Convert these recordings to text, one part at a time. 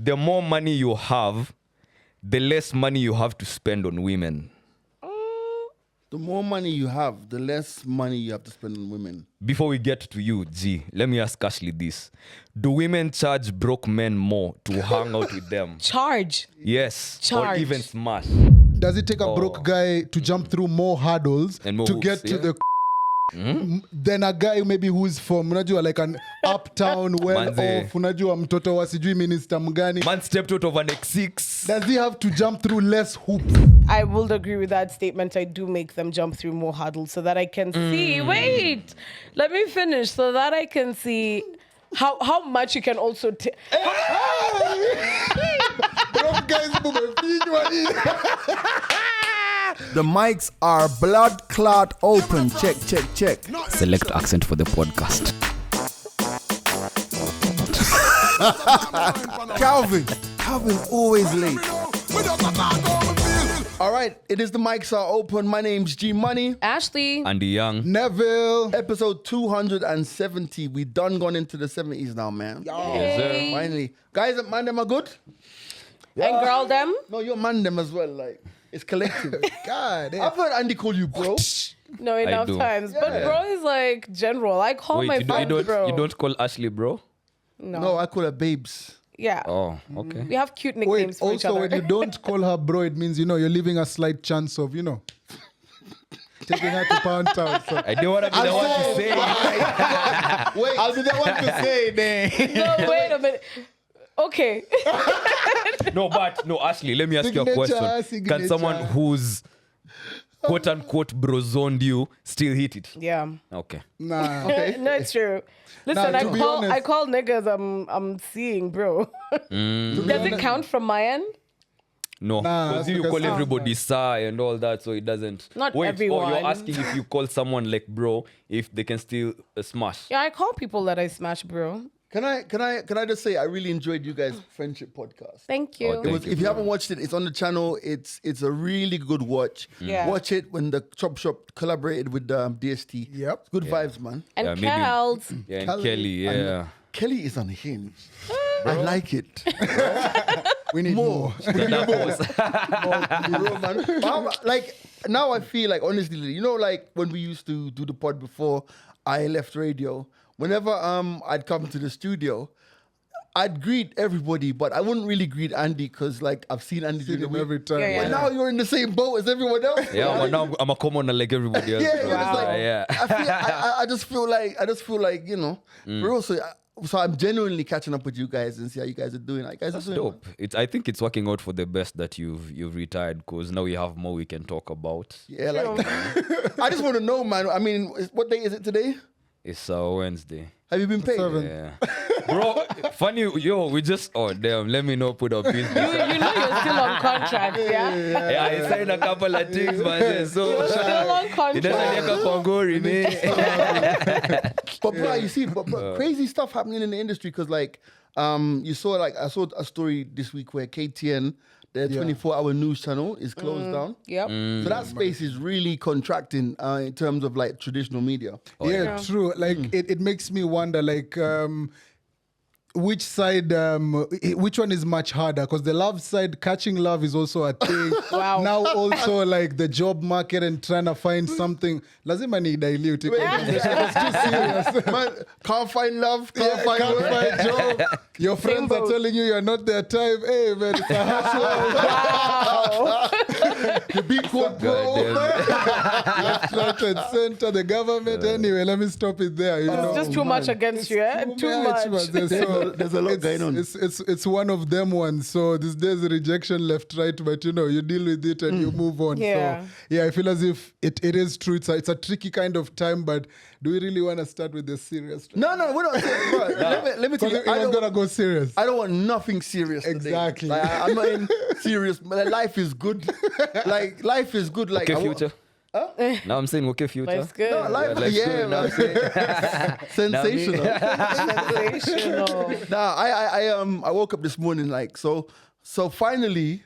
the more money you have, the less money you have to spend on women. The more money you have, the less money you have to spend on women. Before we get to you, G, let me ask Ashley this. Do women charge broke men more to hang out with them? Charge. Yes. Charge. Or even smash? Does it take a broke guy to jump through more hurdles And more to hoops, get to yeah. the than a guy maybe who's from unajua like an uptown well Manze. off unajua mtoto wa sijui minister mgani? Man stepped out of an X6. Does he have to jump through less hoops? I will agree with that statement. I do make them jump through more hurdles so that I can see. Wait, let me finish. So that I can see how much you can also take. Broke guys mumefinywa hii. The mics are blood clot open. Check. Select accent for the podcast. Calvin always late. All right, it is the mics are open. My name's G Money. Ashley. Andy Young. Neville. Episode 270. We done gone into the 70s now, man. Yes, sir. Finally. Guys, man, them are good? And girl them. No, you're man them as well. Like, it's collective. God. I've heard Andy call you bro. No, enough do. times. But bro is like general. I call Wait, my you friends bro. don't call Ashley bro? No, I call her babes. Yeah. Oh, okay. We have cute Wait, nicknames for each also other. when you don't call her bro, it means you're leaving a slight chance of taking her to Pound Town. So. I don't want to be the one to say. Wait, I'll be the one to say it. No, wait a minute. Okay. No, Ashley, let me ask you a question. Signature. Can someone who's quote unquote brozoned you still hit it? Yeah. Okay. Nah. No, it's true. Listen, Nah, to be honest- I call niggas I'm seeing, bro. Does it count from my end? No, Nah, because you because call some- everybody sir and all that, so it doesn't. Not Wait, everyone. Oh, you're asking if you call someone like bro, if they can still smash. Yeah, I call people that I smash, bro. can I just say I really enjoyed you guys' friendship podcast. Thank you. Oh, thank you, If you bro. haven't watched it, it's on the channel. It's a really good watch. Yeah. Watch it when the Chop Shop collaborated with DST. Yep. Good vibes, man. And Yeah, maybe- Kels. Yeah, and Kelly. Kelly, yeah. Kelly is unhinged. I like it. We need more. Bro, man. Like now I feel like honestly, like when we used to do the pod before I left radio, whenever I'd come to the studio, I'd greet everybody, but I wouldn't really greet Andy because like I've seen Andy See do the them every time. Yeah, But now you're in the same boat as everyone else. Yeah, but now I'm a commoner like everybody else. Yeah, bro. it's like, Yeah. I just feel like bro. So I'm genuinely catching up with you guys and see how you guys are doing. Like, guys That's are doing. dope. I think it's working out for the best that you've retired because now we have more we can talk about. Yeah, like I just want to know, man. I mean, what day is it today? It's Wednesday. Have you been paid? 7. Yeah. Bro, funny, we just, damn, let me not put up business. You know you're still on contract, yeah? Yeah, I signed a couple of things, man. So, You're still on it contract. doesn't make a Kongori, man. But bro, you see, but crazy stuff happening in the industry because like, I saw a story this week where KTN, their 24-hour news channel, is closed down. Yep. So that space is really contracting in terms of like traditional media. Yeah, true. Like it makes me wonder, like which side, which one is much harder? Because the love side, catching love is also a thing. Wow. Now also like the job market and trying to find something. Lazima ni dilute. It's too serious. Man, can't find love, can't find Can't work. find job. Your friends are boat. telling you you're not their type. Hey man, it's a hustle. Wow. The big quote, bro. Left, right, and center. The government. Anyway, let me stop it there. You know, It's just too much against you, eh? Too much. There's a lot going on. It's one of them ones. So these days rejection left, right, but you deal with it and you move on. Yeah. So yeah, I feel as if it is true. It's a tricky kind of time, but do we really want to start with the serious? No, we're not serious, bro. Let me tell you, I'm gonna go serious. I don't want nothing serious today. Exactly. Like, I'm not in serious. Like, life is good. Like life is good. Like Okay, future. Now I'm saying okay, future. Life's good. No, life, life's yeah, good. Now I'm saying, sensational. Sensational. Nah, I woke up this morning like so finally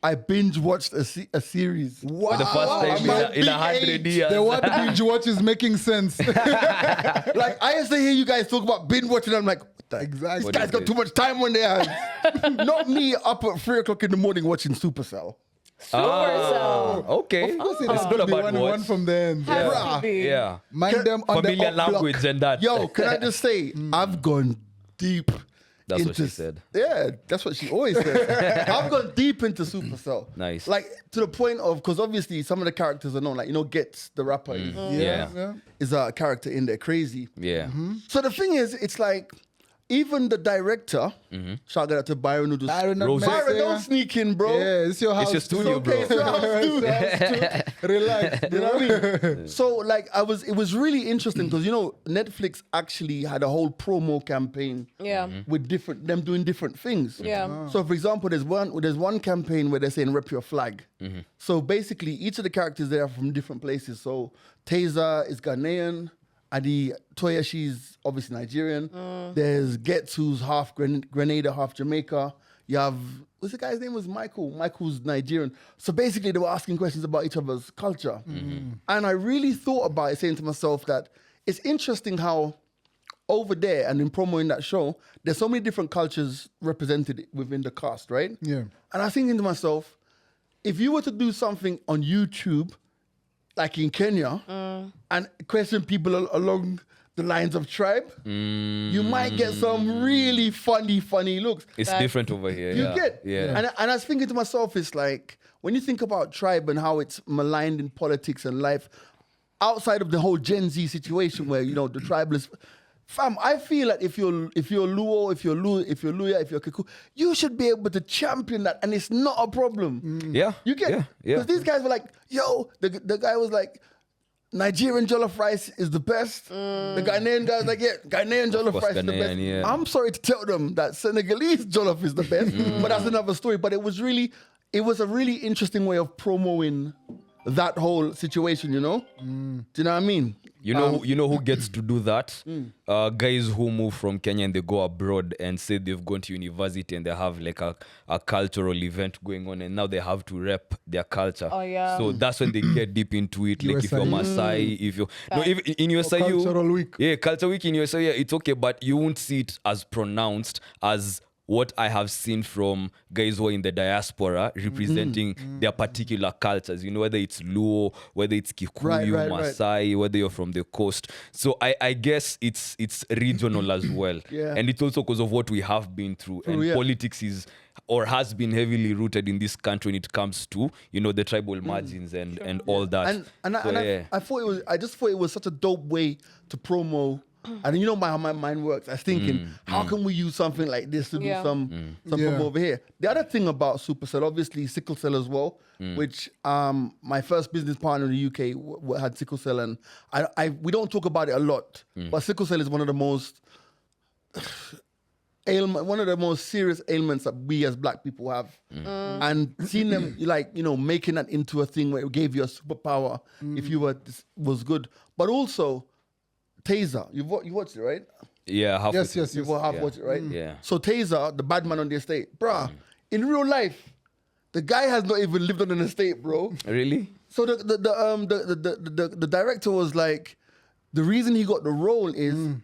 I binge watched a series. For the first time in 100 years. The word binge watch is making sense. Like I used to hear you guys talk about binge watching. I'm like, what the- Exactly. These guys got too much time on their hands. Not me up at 3:00 in the morning watching Supercell. Supercell. Okay. Of course, it It's has not to be about one what. from the end. Has Bruh. to be. Yeah. Mind them on Familiar the up block. language and that. Yo, can I just say, I've gone deep. That's what she into- said. Yeah, that's what she always says. I've gone deep into Supercell. Nice. Like to the point of, because obviously some of the characters are known, like, Gets the rapper Yeah. is a character in there, crazy. Yeah. So the thing is, it's like, even the director, shout out to Byron who does. Byron, not Rose. messy, Byron, yeah. don't sneak in, bro. Yeah, it's your house. your studio, It's okay, it's your house too. Relax. You know what I mean? So like it was really interesting because Netflix actually had a whole promo campaign Yeah. with them doing different things. Yeah. So for example, there's one campaign where they're saying rep your flag. So basically each of the characters there are from different places. So Taser is Ghanaian. Adi Toya, she's obviously Nigerian. There's Getz, who's half Grenada, half Jamaica. You have, what's the guy's name? Was Michael. Michael's Nigerian. So basically, they were asking questions about each other's culture. And I really thought about it, saying to myself that it's interesting how over there and in promoing that show, there's so many different cultures represented within the cast, right? Yeah. And I was thinking to myself, if you were to do something on YouTube, like in Kenya, and question people along the lines of tribe, you might get some really funny looks. It's different over here. You yeah. get? Yeah. And I was thinking to myself, it's like, when you think about tribe and how it's maligned in politics and life, outside of the whole Gen Z situation where, the tribalists, fam, I feel like if you're Luo, if you're Luya, if you're Kiku, you should be able to champion that, and it's not a problem. Yeah. You get? Yeah. Because these guys were like, yo, the guy was like, Nigerian jollof rice is the best. The Ghanaian guy was like, yeah, Ghanaian jollof course, rice is the best. Ghanaian, yeah. I'm sorry to tell them that Senegalese jollof is the best, but that's another story. But it was a really interesting way of promoting that whole situation, Do you know what I mean? You know who gets to do that? Guys who move from Kenya and they go abroad and say they've gone to university and they have like a cultural event going on and now they have to rep their culture. Oh, yeah. So that's when they get deep into it. Like if you're Maasai, if you in USA, Cultural week. Yeah, culture week in USA, yeah, it's okay, but you won't see it as pronounced as what I have seen from guys who are in the diaspora representing their particular cultures, whether it's Luo, whether it's Kikuyu, Right. Maasai, whether you're from the coast. So I guess it's regional as well. Yeah. And it's also because of what we have been through. And yeah. politics is or has been heavily rooted in this country when it comes to, the tribal margins and all that. I just thought it was such a dope way to promo. And you know how my mind works. I was thinking, how can we use something like this to do some promo over here? The other thing about Supercell, obviously sickle cell as well, which my first business partner in the UK had sickle cell, and we don't talk about it a lot, but sickle cell is one of the most serious ailments that we as black people have. And seeing them making that into a thing where it gave you a superpower if you was good. But also Taser, you watched it, right? Yeah, half Yes. You have watched it, right? Yeah. So Taser, the bad man on the estate, bruh, in real life, the guy has not even lived on an estate, bro. Really? So the director was like, the reason he got the role is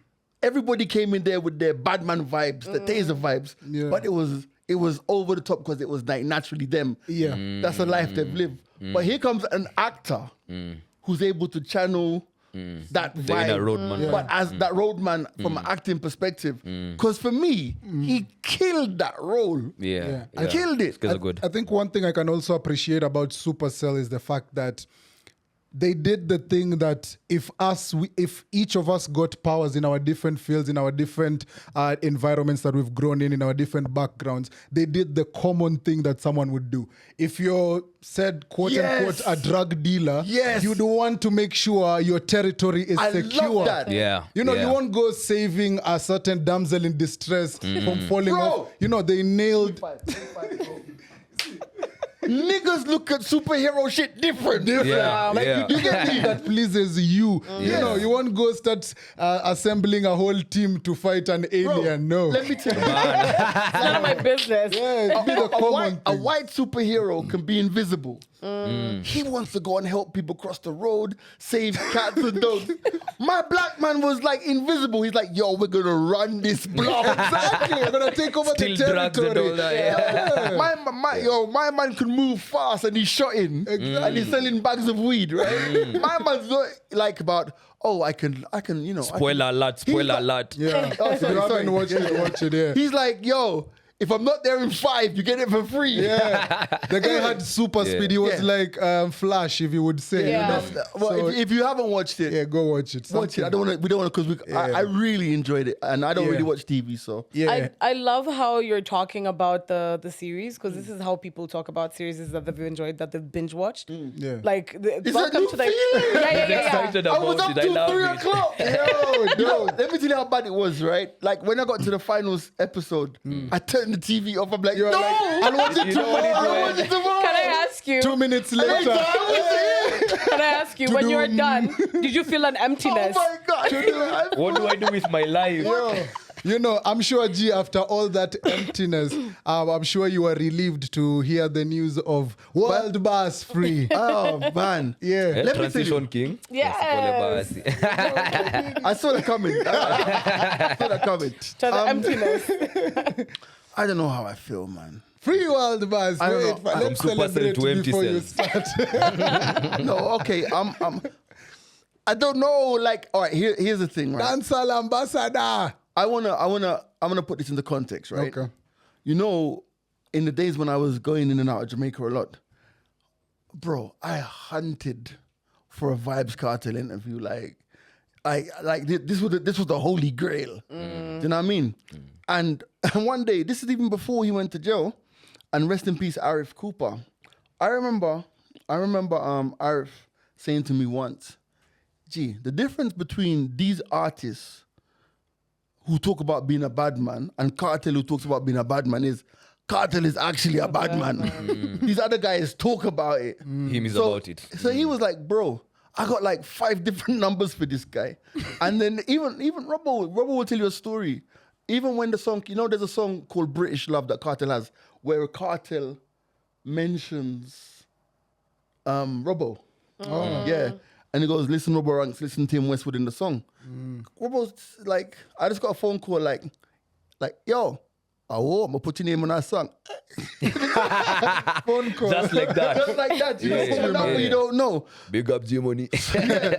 everybody came in there with their bad man vibes, the Taser vibes, but it was over the top because it was like naturally them. Yeah. That's the life they've lived. But here comes an actor who's able to channel that The inner vibe, roadman. but as that roadman from an acting perspective. Because for me, he killed that role. Yeah. I killed it. It's good. I think one thing I can also appreciate about Supercell is the fact that they did the thing that if each of us got powers in our different fields, in our different environments that we've grown in our different backgrounds, they did the common thing that someone would do. If you're said quote unquote a drug dealer, you'd want to make sure your territory is secure. Love that. Yeah. You won't go saving a certain damsel in distress from falling off. They nailed. niggas look at superhero shit different. Yeah, Like yeah. you get me that pleases you. You know, you won't go start assembling a whole team to fight an alien. No. Let me tell you. It's none of my business. Yeah, it's be the common A thing. white superhero can be invisible. He wants to go and help people cross the road, save cats and dogs. My black man was like invisible. He's like, yo, we're gonna run this block. Exactly, we're gonna take over Still the drugs and territory. all that. Yeah. My man can move fast and he's shotting and he's selling bags of weed, right? My man's not like about, oh, I can, you know. Spoiler alert, spoiler alert. Yeah. Oh, If you haven't watched it, watch it. Yeah. He's like, yo, if I'm not there in 5, you get it for free. Yeah, the guy had super speed. He was Yeah. like Flash, if you would say. Yeah. You know? Well, So, if you haven't watched it, yeah, go watch it. watch it. I don't want to. We don't want to because I really enjoyed it, and I don't Yeah. really watch TV. So Yeah. I love how you're talking about the series because this is how people talk about series that they've enjoyed, that they've binge watched. Yeah. Like, It's a welcome new to the feeling. yeah. Excited I was about up it. I till love 3 it. o'clock. You know, let me tell you how bad it was. Right, like when I got to the finals episode, I turned the TV off. I'm like, You're no, like, I'll watch it You know what tomorrow. it I'll was? watch it tomorrow. Can I ask you? 2 minutes Hey, later. Can I ask you when you're done? Did you feel an Oh emptiness? my god! What do I do with my life? Yo, you know, I'm sure, G, after all that emptiness, I'm sure you were relieved to hear the news of World Bass Free. Oh man, Yeah. Eh, Let me tell Transition you. King. Yes. I saw that coming. I saw that coming. To the emptiness. I don't know how I feel, man. Free World Bass. I don't Wait, know. let's From Supercell celebrate to empty before you cells. start. No, okay. I don't know. Like, all right. Here's the thing, right? Dancehall ambassador. I'm gonna put this into context, right? Okay. You know, in the days when I was going in and out of Jamaica a lot, bro, I hunted for a Vybz Kartel interview. This was the holy grail. Do you know what I mean? And one day, this is even before he went to jail, and rest in peace, Arif Cooper. I remember Arif saying to me once, gee, the difference between these artists who talk about being a bad man and Kartel who talks about being a bad man is Kartel is actually a bad man. These other guys talk about it. Him is about it. So he was like, bro, I got like 5 different numbers for this guy. And then even Robbo will tell you a story. Even when the song, you know, there's a song called British Love that Kartel has, where Kartel mentions Robbo. Yeah. And he goes, listen, Robbo Ranks, listen to him Westwood in the song. Robbo's like, I just got a phone call like, yo, I'm gonna put your name on that song. Phone call. Just like that. Just like that, you know, Yeah. from a number you don't know. Big up G-Money.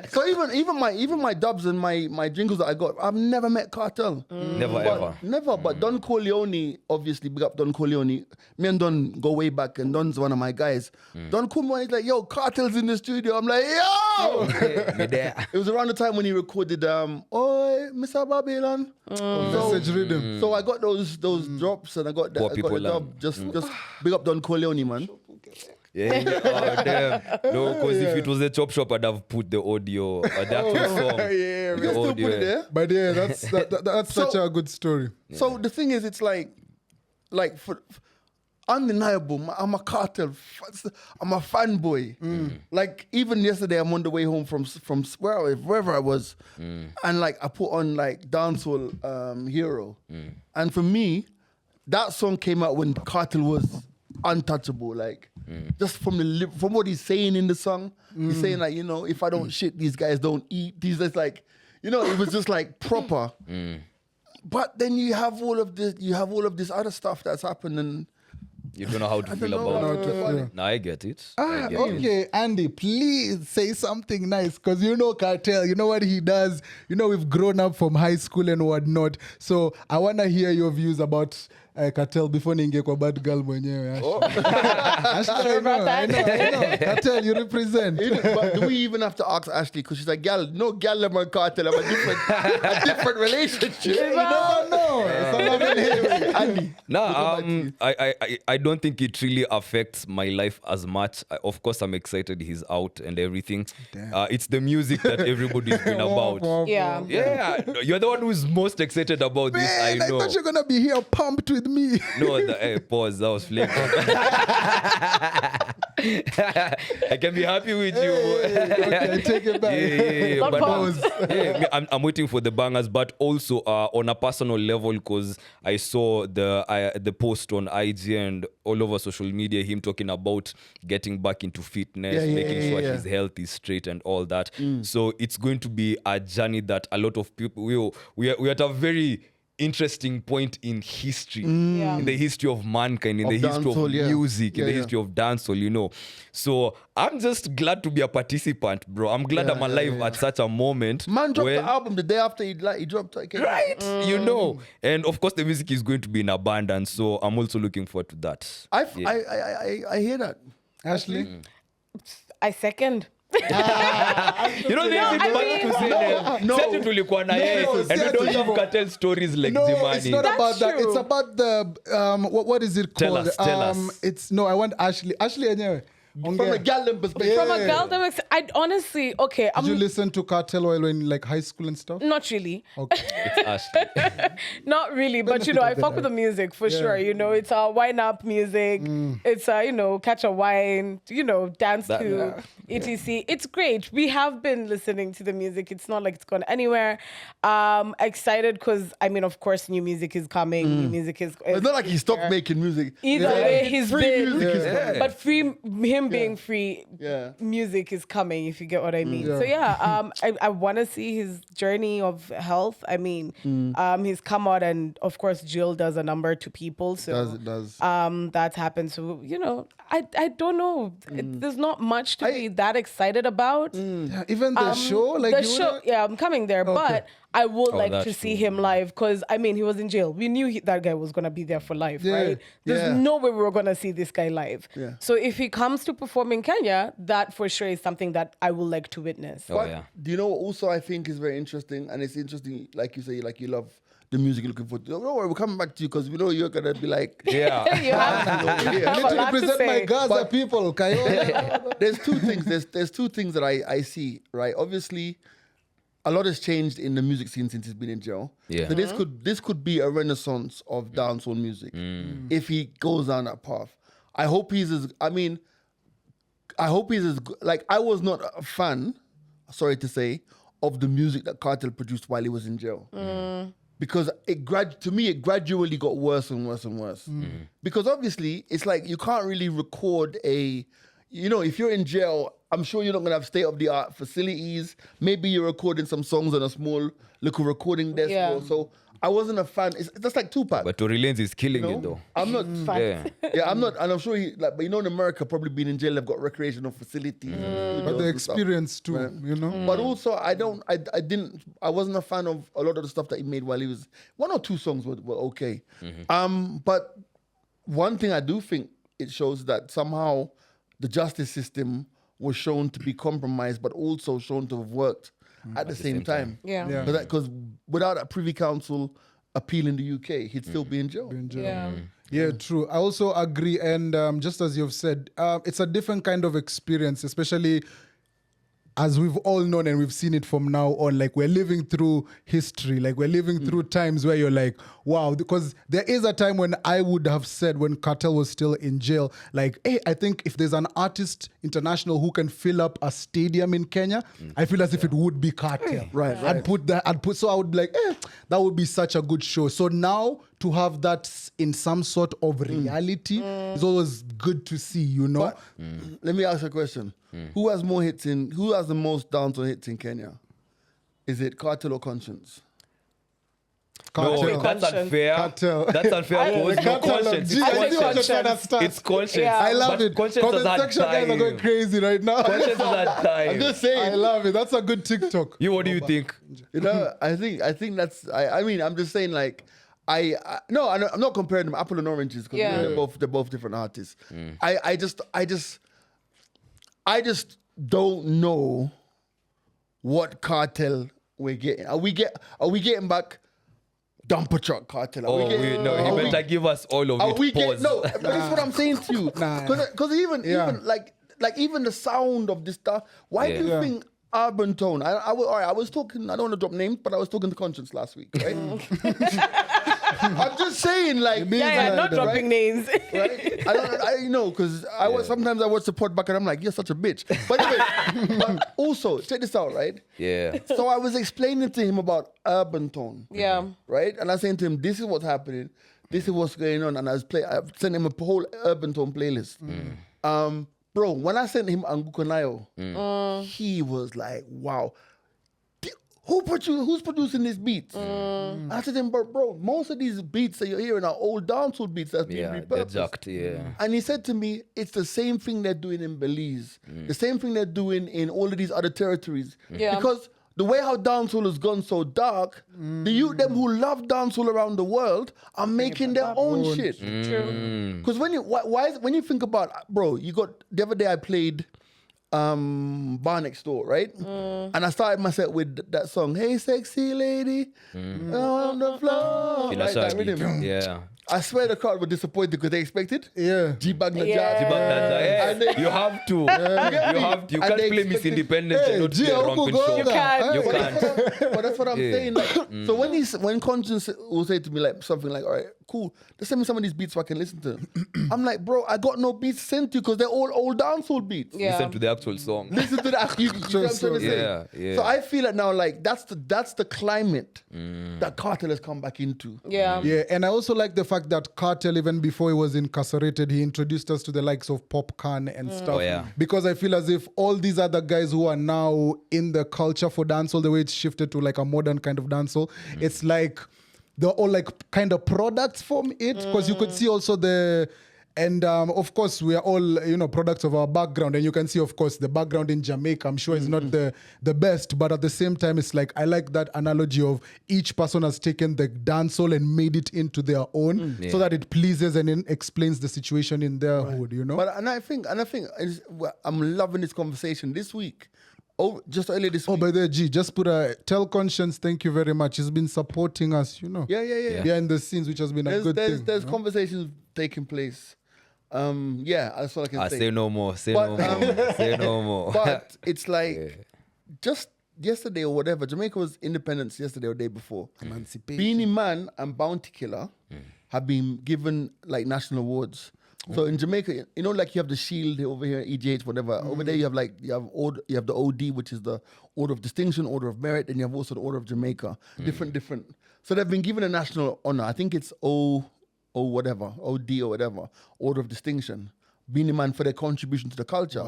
So even my dubs and my jingles that I got, I've never met Kartel. Never ever. Never, but Don Corleone, obviously, big up Don Corleone. Me and Don go way back, and Don's one of my guys. Don Corleone is like, yo, Kartel's in the studio. I'm like, yo! Me there. It was around the time when he recorded, Oi, Mr. Babylon. Message rhythm. So I got those drops, and I got Poor the people dub. Just big up Don Corleone, man. Yeah. Oh, damn. No, because if it was a chop shop, I'd have put the audio, the actual song. Yeah, You The can still audio. put it there. But yeah, that's So- such a good story. So the thing is, it's like for undeniable. I'm a Kartel. I'm a fanboy. Like even yesterday, I'm on the way home from wherever I was, and like I put on like dancehall Hero, and for me, that song came out when Kartel was untouchable. Like just from what he's saying in the song, he's saying like, you know, if I don't shit, these guys don't eat. These just like, you know, it was just like proper. But then you have all of this other stuff that's happened, and You don't know how to feel know about how it. to feel it. No, I get it. I get it. Okay, Andy, please say something nice because you know Kartel, you know what he does. You know we've grown up from high school and whatnot. So I want to hear your views about Kartel before ninge kwa bad girl mwenyewe. Ashley, I know. Kartel, you represent. But do we even have to ask Ashley? Because she's like, gal, no gal and my Kartel have a different relationship. You never know. It's a love and hate. Andy. I don't think it really affects my life as much. Of course, I'm excited he's out and everything. It's the music that everybody's been about. Yeah. Yeah, you're the one who's most excited about this. I Man, I know. thought you're gonna be here pumped with me. No, pause. That was flavor. I can be happy with you. Okay, take it back. Not But pause. I'm waiting for the bangers, but also on a personal level, because I saw the post on IG and all over social media, him talking about getting back into fitness, making sure his health is straight and all that. So it's going to be a journey that a lot of people we're at a very interesting point in history, Yeah. in the history of mankind, in Of the history dancehall, of yeah. music, in Yeah, the yeah. history of dancehall, you know. So I'm just glad to be a participant, bro. I'm glad I'm alive at such a moment. Man dropped when- the album the day after he dropped it. Right, you know, and of course the music is going to be in abundance, so I'm also looking forward to that. I hear that. Ashley, I second. You know, there's I much mean- to say there. No. Seti tulikuwa na yeye, No, and we don't Seti- have cartel stories like no, Zimani. it's not That's about that. true. It's about the what is it Tell called? us, tell us. It's no. I want Ashley. Ashley, anyway. From a Gallen perspective. From a girl that makes, I honestly, okay, Did you I'm listen to Cartel while in like high school and stuff? not really. Okay. It's Ashley. Not really, but you know, I fuck with the music for sure. You know, it's wine up music. It's you know, catch a wine, you know, dance to etc. It's great. We have been listening to the music. It's not like it's gone anywhere. Excited because I mean, of course, new music is coming. New music is. It's not like he stopped making music. Either way, he's Free been, music is coming. but him being free, Yeah. music is coming. If you get what I mean. Yeah. So yeah, I want to see his journey of health. I mean, he's come out, and of course, Jill does a number to people. So It does. that's happened. So you know, I don't know. There's not much to be that excited about. Yeah, even the show, like The you show, would- yeah, I'm coming there, but I would like to that's see him live because I mean he was in jail. We knew that guy was gonna be there for life, Yeah, right? There's yeah. no way we were gonna see this guy live. Yeah. So if he comes to perform in Kenya, that for sure is something that I would like to witness. Oh, But yeah. do you know what also I think is very interesting? And it's interesting, like you say, like you love the music you're looking for. Don't worry, we're coming back to you because we know you're going to be like, Yeah. You have, over you here. have I a need to lot to represent my say. Gaza people. Kayola. There's two things. There's two things that I see, right? Obviously, a lot has changed in the music scene since he's been in jail. Yeah. So this could be a renaissance of dancehall music if he goes down that path. I hope he's as like I was not a fan, sorry to say, of the music that Cartel produced while he was in jail. Because it gradually got worse and worse and worse. Because obviously, it's like you can't really record if you're in jail, I'm sure you're not gonna have state-of-the-art facilities. Maybe you're recording some songs on a small little recording desk. Yeah. So I wasn't a fan. It's just like Tupac. But Tory Lanez is killing it though. I'm not. Yeah. Yeah, I'm not, and I'm sure but you know, in America, probably being in jail, they've got recreational facilities, But the experience too, Right. you know? But also, I wasn't a fan of a lot of the stuff that he made while he was. One or two songs were okay. But one thing I do think it shows that somehow the justice system was shown to be compromised, but also shown to have worked at the same time. Yeah. Yeah. Because without a Privy Council appeal in the UK, he'd still be in jail. Yeah. Yeah, true. I also agree. And just as you've said, it's a different kind of experience, especially as we've all known and we've seen it from now on. Like, we're living through history. Like, we're living through times where you're like, wow. Because there is a time when I would have said, when Cartel was still in jail, like, hey, I think if there's an artist international who can fill up a stadium in Kenya, I feel as if it would be Cartel. Right. So I would be like, that would be such a good show. So now to have that in some sort of reality is always good to see, you know? But let me ask you a question. Who has the most dancehall hits in Kenya? Is it Cartel or Conscience? No, Cartel. that's unfair. Cartel. That's unfair. Cause no Cartel of conscience. G. It's I see what you're conscience. trying to start. It's conscience. Yeah. I love But it. Conscience Comment has had section guys are going time. crazy right now. Conscience has had time. I'm just saying. I love it. That's a good TikTok. You, what do you think? You know, I think that's. I mean, I'm just saying, like, I'm not comparing them apple and oranges because Yeah. they're both different artists. I just don't know what Cartel we're getting. Are we getting back dumper truck cartel. Oh, he better give us all of it. Pause. No, but that's what I'm saying to you. Because even even the sound of this stuff. Why do you think urban tone? I was talking. I don't want to drop names, but I was talking to Conscience last week, right? I'm just saying, like, not dropping names. Right? I know, because sometimes I watch the pod back and I'm like, you're such a bitch. But anyway, but also check this out, right? Yeah. So I was explaining to him about urban tone. Yeah. Right, and I was saying to him, this is what's happening. This is what's going on, and I sent him a whole urban tone playlist. Bro, when I sent him Angukonayo, he was like, wow. Who's producing these beats? I said to him, bro, most of these beats that you're hearing are old dancehall beats that's being repurposed. And he said to me, it's the same thing they're doing in Belize. The same thing they're doing in all of these other territories. Yeah. Because the way how dancehall has gone so dark, the youth them who love dancehall around the world are making their own shit. True. Because when you think about, bro, the other day I played Bar Next Door, right? And I started my set with that song, Hey Sexy Lady, on the floor. Right, that rhythm. Yeah. I swear the crowd were disappointed because they expected G-Bag Najat. Yeah. You have to. You have to. You can't play Miss Independence and not play Rompin' Show. You can't. You can't. But that's what I'm saying. Like, so when Conscience will say to me like something like, all right, cool, just send me some of these beats so I can listen to them. I'm like, bro, I got no beats sent to you because they're all old dancehall beats. Yeah. Listen to the actual song. Listen to the actual. You know what I'm trying to say? Yeah. So I feel it now, like that's the climate that Kartel has come back into. Yeah. Yeah, and I also like the fact that Kartel, even before he was incarcerated, he introduced us to the likes of Popcorn and stuff. Oh, yeah. Because I feel as if all these other guys who are now in the culture for dancehall, the way it's shifted to like a modern kind of dancehall, it's like they're all like kind of products from it. Because you could see also of course, we are all, products of our background. And you can see, of course, the background in Jamaica, I'm sure is not the best. But at the same time, it's like, I like that analogy of each person has taken the dancehall and made it into their own so that it pleases and explains the situation in their hood, But I think I'm loving this conversation this week. Oh, just earlier this week. Oh, by the way, G, just tell Conscience, thank you very much. He's been supporting us, Yeah. behind the scenes, which has been a good thing. There's conversations taking place. That's all I can say. Say no more. Say no more. But it's like just yesterday or whatever, Jamaica was independence yesterday or day before. Emancipation. Beanie Man and Bounty Killer have been given like national awards. So in Jamaica, like you have the Shield over here, EGH, whatever. Over there, you have the OD, which is the Order of Distinction, Order of Merit, and you have also the Order of Jamaica. Different. So they've been given a national honor. I think it's OD or whatever, Order of Distinction. Beanie Man for their contribution to the culture.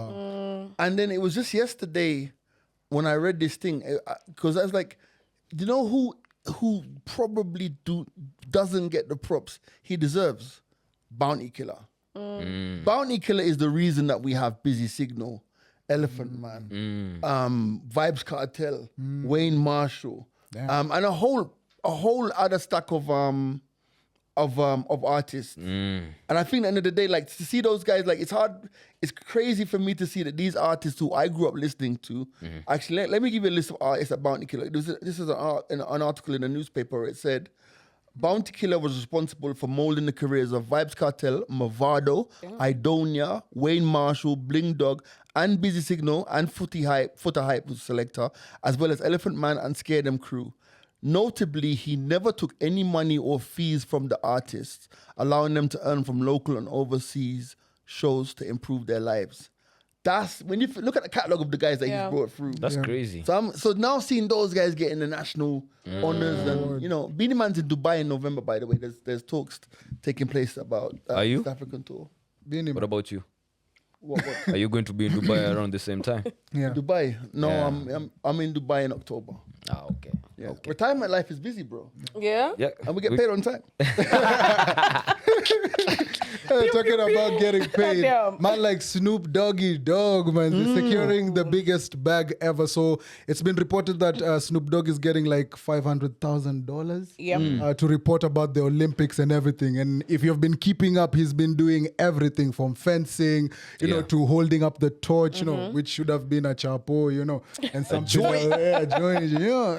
And then it was just yesterday when I read this thing, because I was like, who probably doesn't get the props he deserves? Bounty Killer. Bounty Killer is the reason that we have Busy Signal, Elephant Man, Vybz Kartel, Wayne Marshall, and a whole other stack of artists. And I think at the end of the day, like to see those guys, like it's crazy for me to see that these artists who I grew up listening to, actually, let me give you a list of artists at Bounty Killer. This is an article in a newspaper where it said, Bounty Killer was responsible for molding the careers of Vybz Kartel, Mavado, Idonia, Wayne Marshall, Bling Dog, and Busy Signal, and Footer Hype was selector, as well as Elephant Man and Scare Them crew. Notably, he never took any money or fees from the artists, allowing them to earn from local and overseas shows to improve their lives. That's when you look at the catalog of the guys that he's brought through. That's crazy. So now seeing those guys getting the national honors, and Beanie Man's in Dubai in November. By the way, there's talks taking place about Are you? East African tour. What about you? What? Are you going to be in Dubai around the same time? Yeah. Dubai? No, I'm in Dubai in October. Okay. Yeah. Retirement life is busy, bro. Yeah? Yeah. And we get paid on time. Talking about getting paid. Goddamn. Man like Snoop Doggy Dogg, man. They're securing the biggest bag ever. So it's been reported that Snoop Dogg is getting like $500,000 Yep. to report about the Olympics and everything. And if you've been keeping up, he's been doing everything from fencing, you know, to holding up the torch, you know, which should have been a chapo, you know, and something. joint. Joint, you know.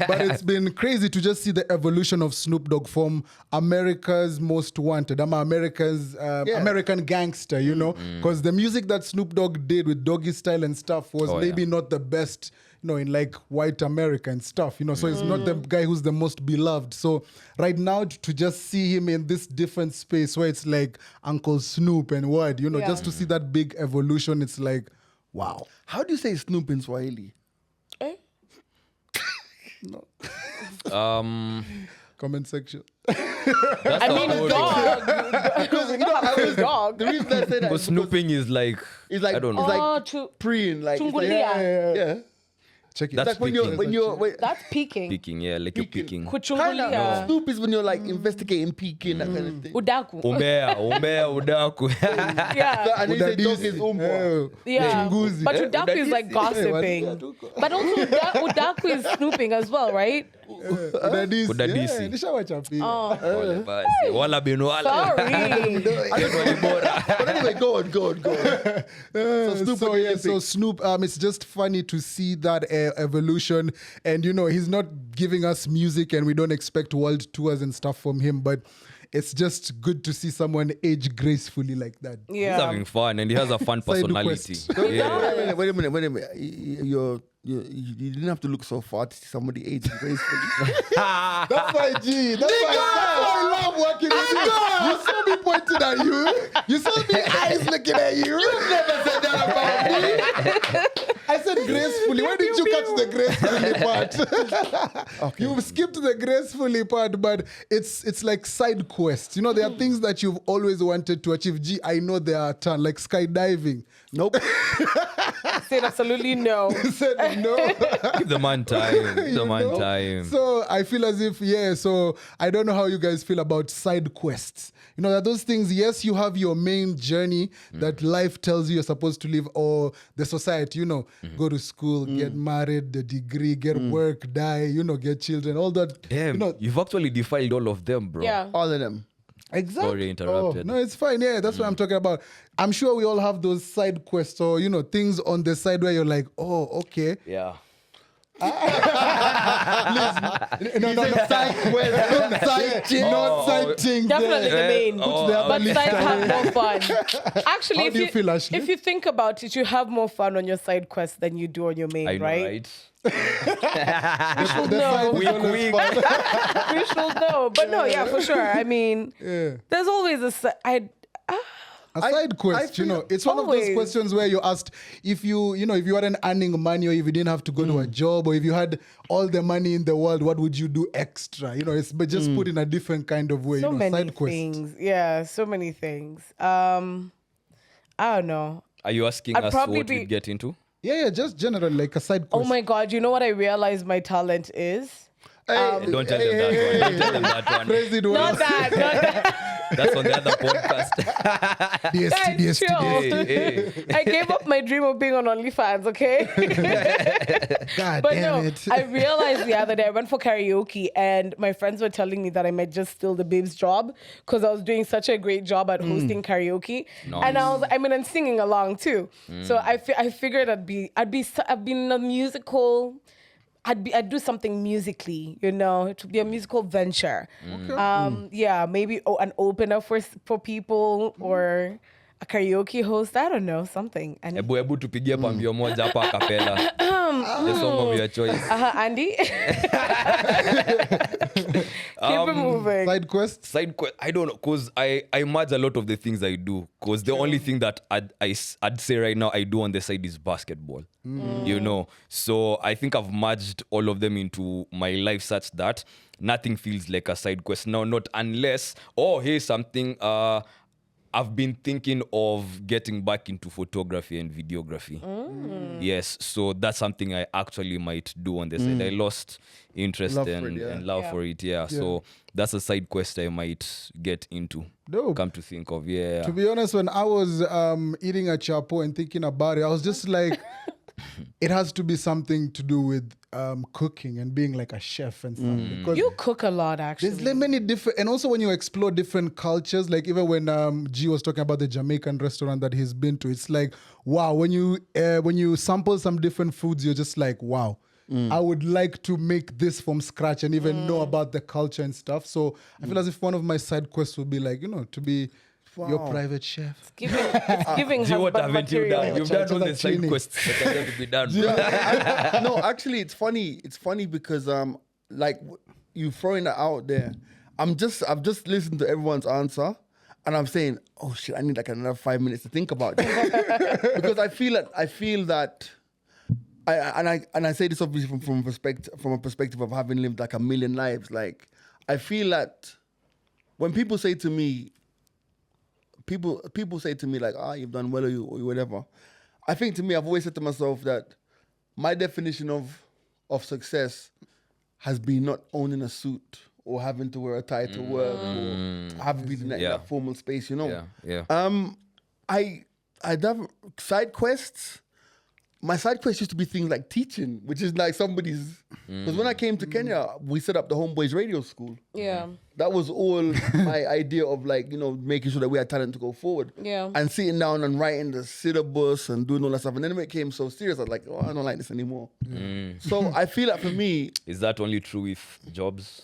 But it's been crazy to just see the evolution of Snoop Dogg from America's most wanted. I'm America's American gangster, you know, because the music that Snoop Dogg did with Doggy Style and stuff was maybe not the best, you know, in like white America and stuff, you know. So he's not the guy who's the most beloved. So right now to just see him in this different space where it's like Uncle Snoop and what, you know, just to see that big evolution, it's like, wow. How do you say Snoop in Swahili? Comment section. I mean, dog. Because you know how to dog. The reason I say that But is snooping is like, it's like I don't know. it's like Oh, to preen, like it's like, Chungulia. yeah. Check it. That's It's like when you're wait, That's peeking. peeking, yeah, like you're peeking. kind of Kuchungulia. Snoop is when you're like investigating, peeking, that kind of thing. Udaku. Umbea, udaku. Yeah. And then you say dog is umbo. Yeah. Uchunguzi. But Udaku is like gossiping. But also Udaku is snooping as well, right? Udadisi. Udadisi. Yeah, nishawachapiga. Pole basi. Wala bin wala. Sorry. But anyway, go on. So Snoop, So what do you yeah, so think? Snoop, it's just funny to see that evolution, and you know, he's not giving us music, and we don't expect world tours and stuff from him, but it's just good to see someone age gracefully like that. He's Yeah. having fun and he has a fun Side personality. quest. Yeah. Wait a minute. You didn't have to look so far to see somebody age gracefully. That's my G. That's why I love working with you. You saw me pointing at you. You saw me eyes looking at you. You never said that about me. I said gracefully. Why did you catch the gracefully part? You skipped the gracefully part, but it's like side quests. You know, there are things that you've always wanted to achieve. G, I know there are a ton, like skydiving. Nope. Said absolutely no. Said no. Give the man time. Give the man time. So I feel as if, so I don't know how you guys feel about side quests. You know, that those things, yes, you have your main journey that life tells you you're supposed to live, or the society, you know, go to school, get married, the degree, get work, die, you know, get children, all that. Damn, You know, you've actually defiled all of them, bro. Yeah. All of them. exactly. Sorry, interrupted. Oh, no, it's fine. Yeah, that's what I'm talking about. I'm sure we all have those side quests, or, you know, things on the side where you're like, oh, okay. Yeah. No, side quest, side thing, not side thing. Definitely the main. But list sides away. have more fun. Actually, How if do you feel, Ashley? if you think about it, you have more fun on your side quest than you do on your main, I know, right? right? should The know. side is Wink, always wink. fun. We should know. But no, yeah, for sure. I mean, Yeah. there's always a side. A side quest, you know, it's one of those Always. questions where you asked if you know, if you weren't earning money, or if you didn't have to go to a job, or if you had all the money in the world, what would you do extra? You know, it's but just put in a different kind of way. So you know, many side quest. things. Yeah, so many things. I don't know. Are you asking I'd us probably what be- we get into? Yeah, just general like a side quest. Oh my God, you know what I realized my talent is? Don't tell them that one. Don't tell them that one. Praise it Not well. that, not that. That's on the other podcast. Guys, chill. Hey. I gave up my dream of being on OnlyFans, okay? God But damn no, it. I realized the other day I went for karaoke and my friends were telling me that I might just steal the babes job because I was doing such a great job at hosting karaoke, and and singing along too. So I figured I'd be in a musical. I'd do something musically, you know, to be a musical venture. Yeah, maybe an opener for people or a karaoke host. I don't know, something. And Ebu tupigie pambio moja hapa a cappella. The song of your choice. Andy, keep it moving. Side quest. Side quest, I don't know, because I merge a lot of the things I do. Because the only thing that I'd say right now I do on the side is basketball. You know, so I think I've merged all of them into my life such that nothing feels like a side quest now. Not unless, here's something. I've been thinking of getting back into photography and videography. Yes, so that's something I actually might do on the side. I lost interest Love for it, yeah. and love for it. Yeah, so that's a side quest I might get into. Dope. Come to think of, yeah. To be honest, when I was eating a chapo and thinking about it, I was just like, it has to be something to do with cooking and being like a chef and stuff. Because You cook a lot, actually. there's like many different, and also when you explore different cultures, like even when G was talking about the Jamaican restaurant that he's been to, it's like, wow, when you sample some different foods, you're just like, wow, I would like to make this from scratch and even know about the culture and stuff. So I feel as if one of my side quests would be like, to be your private chef. It's giving Gee, what husband haven't you material. done? You've done all the side Chini. quests that are going to be done. No, actually, it's funny. It's funny because like you throwing that out there. I've just listened to everyone's answer, and I'm saying, oh shit, I need like another 5 minutes to think about it because I feel that. I say this obviously from a perspective of having lived like a million lives. Like I feel that when people say to me, people say to me like, you've done well or whatever. I think to me, I've always said to myself that my definition of success has been not owning a suit or having to wear a tie to work or having to be in that formal space, Yeah. I have side quests. My side quest used to be things like teaching, which is like somebody's. Because when I came to Kenya, we set up the Homeboys Radio School. Yeah. That was all my idea of like, making sure that we had talent to go forward. Yeah. And sitting down and writing the syllabus and doing all that stuff. And then when it became so serious, I was like, I don't like this anymore. So I feel like for me, Is that only true with jobs?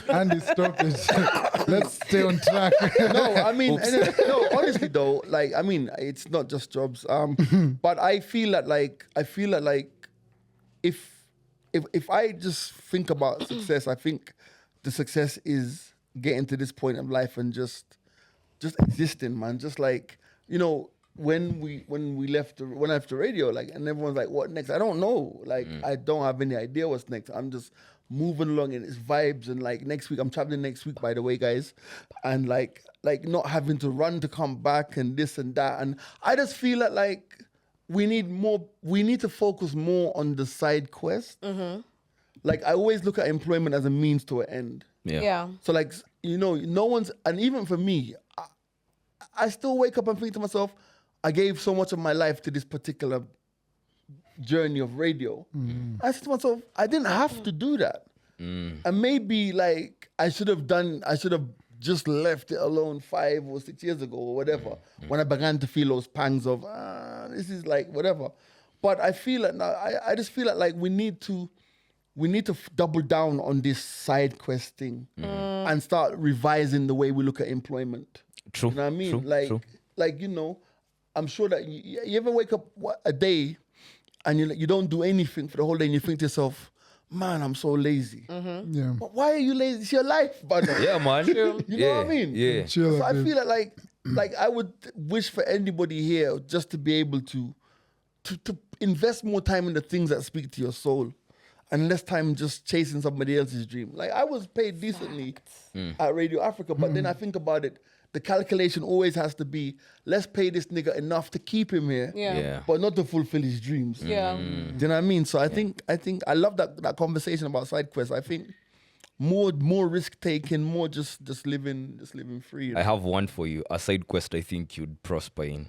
Andy, stop it. Let's stay on track. no, I mean, honestly though, like, I mean, it's not just jobs. But I feel that if I just think about success, I think the success is getting to this point of life and just existing, man. Just like, when I left the radio, like, and everyone's like, what next? I don't know. Like, I don't have any idea what's next. I'm just moving along in its vibes, and like next week, I'm traveling next week, by the way, guys, and like not having to run to come back and this and that. And I just feel that like we need to focus more on the side quest. Like I always look at employment as a means to an end. Yeah. So like, no one's, and even for me, I still wake up and think to myself, I gave so much of my life to this particular journey of radio. I said to myself, I didn't have to do that. And maybe like I should have just left it alone 5 or 6 years ago or whatever, when I began to feel those pangs of, this is like whatever. But I feel like now, I just feel like we need to double down on this side quest thing and start revising the way we look at employment. True. You know what I mean? True. Like, I'm sure that you ever wake up a day and you don't do anything for the whole day and you think to yourself, man, I'm so lazy. Yeah. But why are you lazy? It's your life, brother. Yeah, man. You know what I mean? Yeah. Chill So out, I babe. feel like I would wish for anybody here just to be able to invest more time in the things that speak to your soul and less time just chasing somebody else's dream. Like I was paid decently at Radio Africa, but then I think about it, the calculation always has to be, let's pay this nigga enough to keep him here, Yeah. but not to fulfill his dreams. Yeah. Do you know what I mean? So I think I love that conversation about side quests. I think more risk taking, more just living free. I have one for you, a side quest I think you'd prosper in.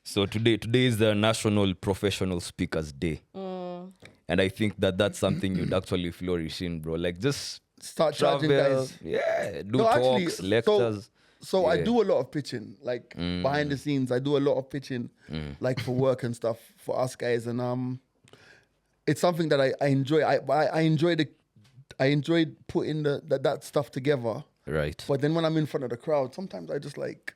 So today is the National Professional Speakers Day. And I think that's something you'd actually flourish in, bro. Like just Start charging travel, guys. do talks, lectures. So I do a lot of pitching, like behind the scenes. I do a lot of pitching, like for work and stuff for us guys, and it's something that I enjoy. I enjoyed putting that stuff together. Right. But then when I'm in front of the crowd, sometimes I just like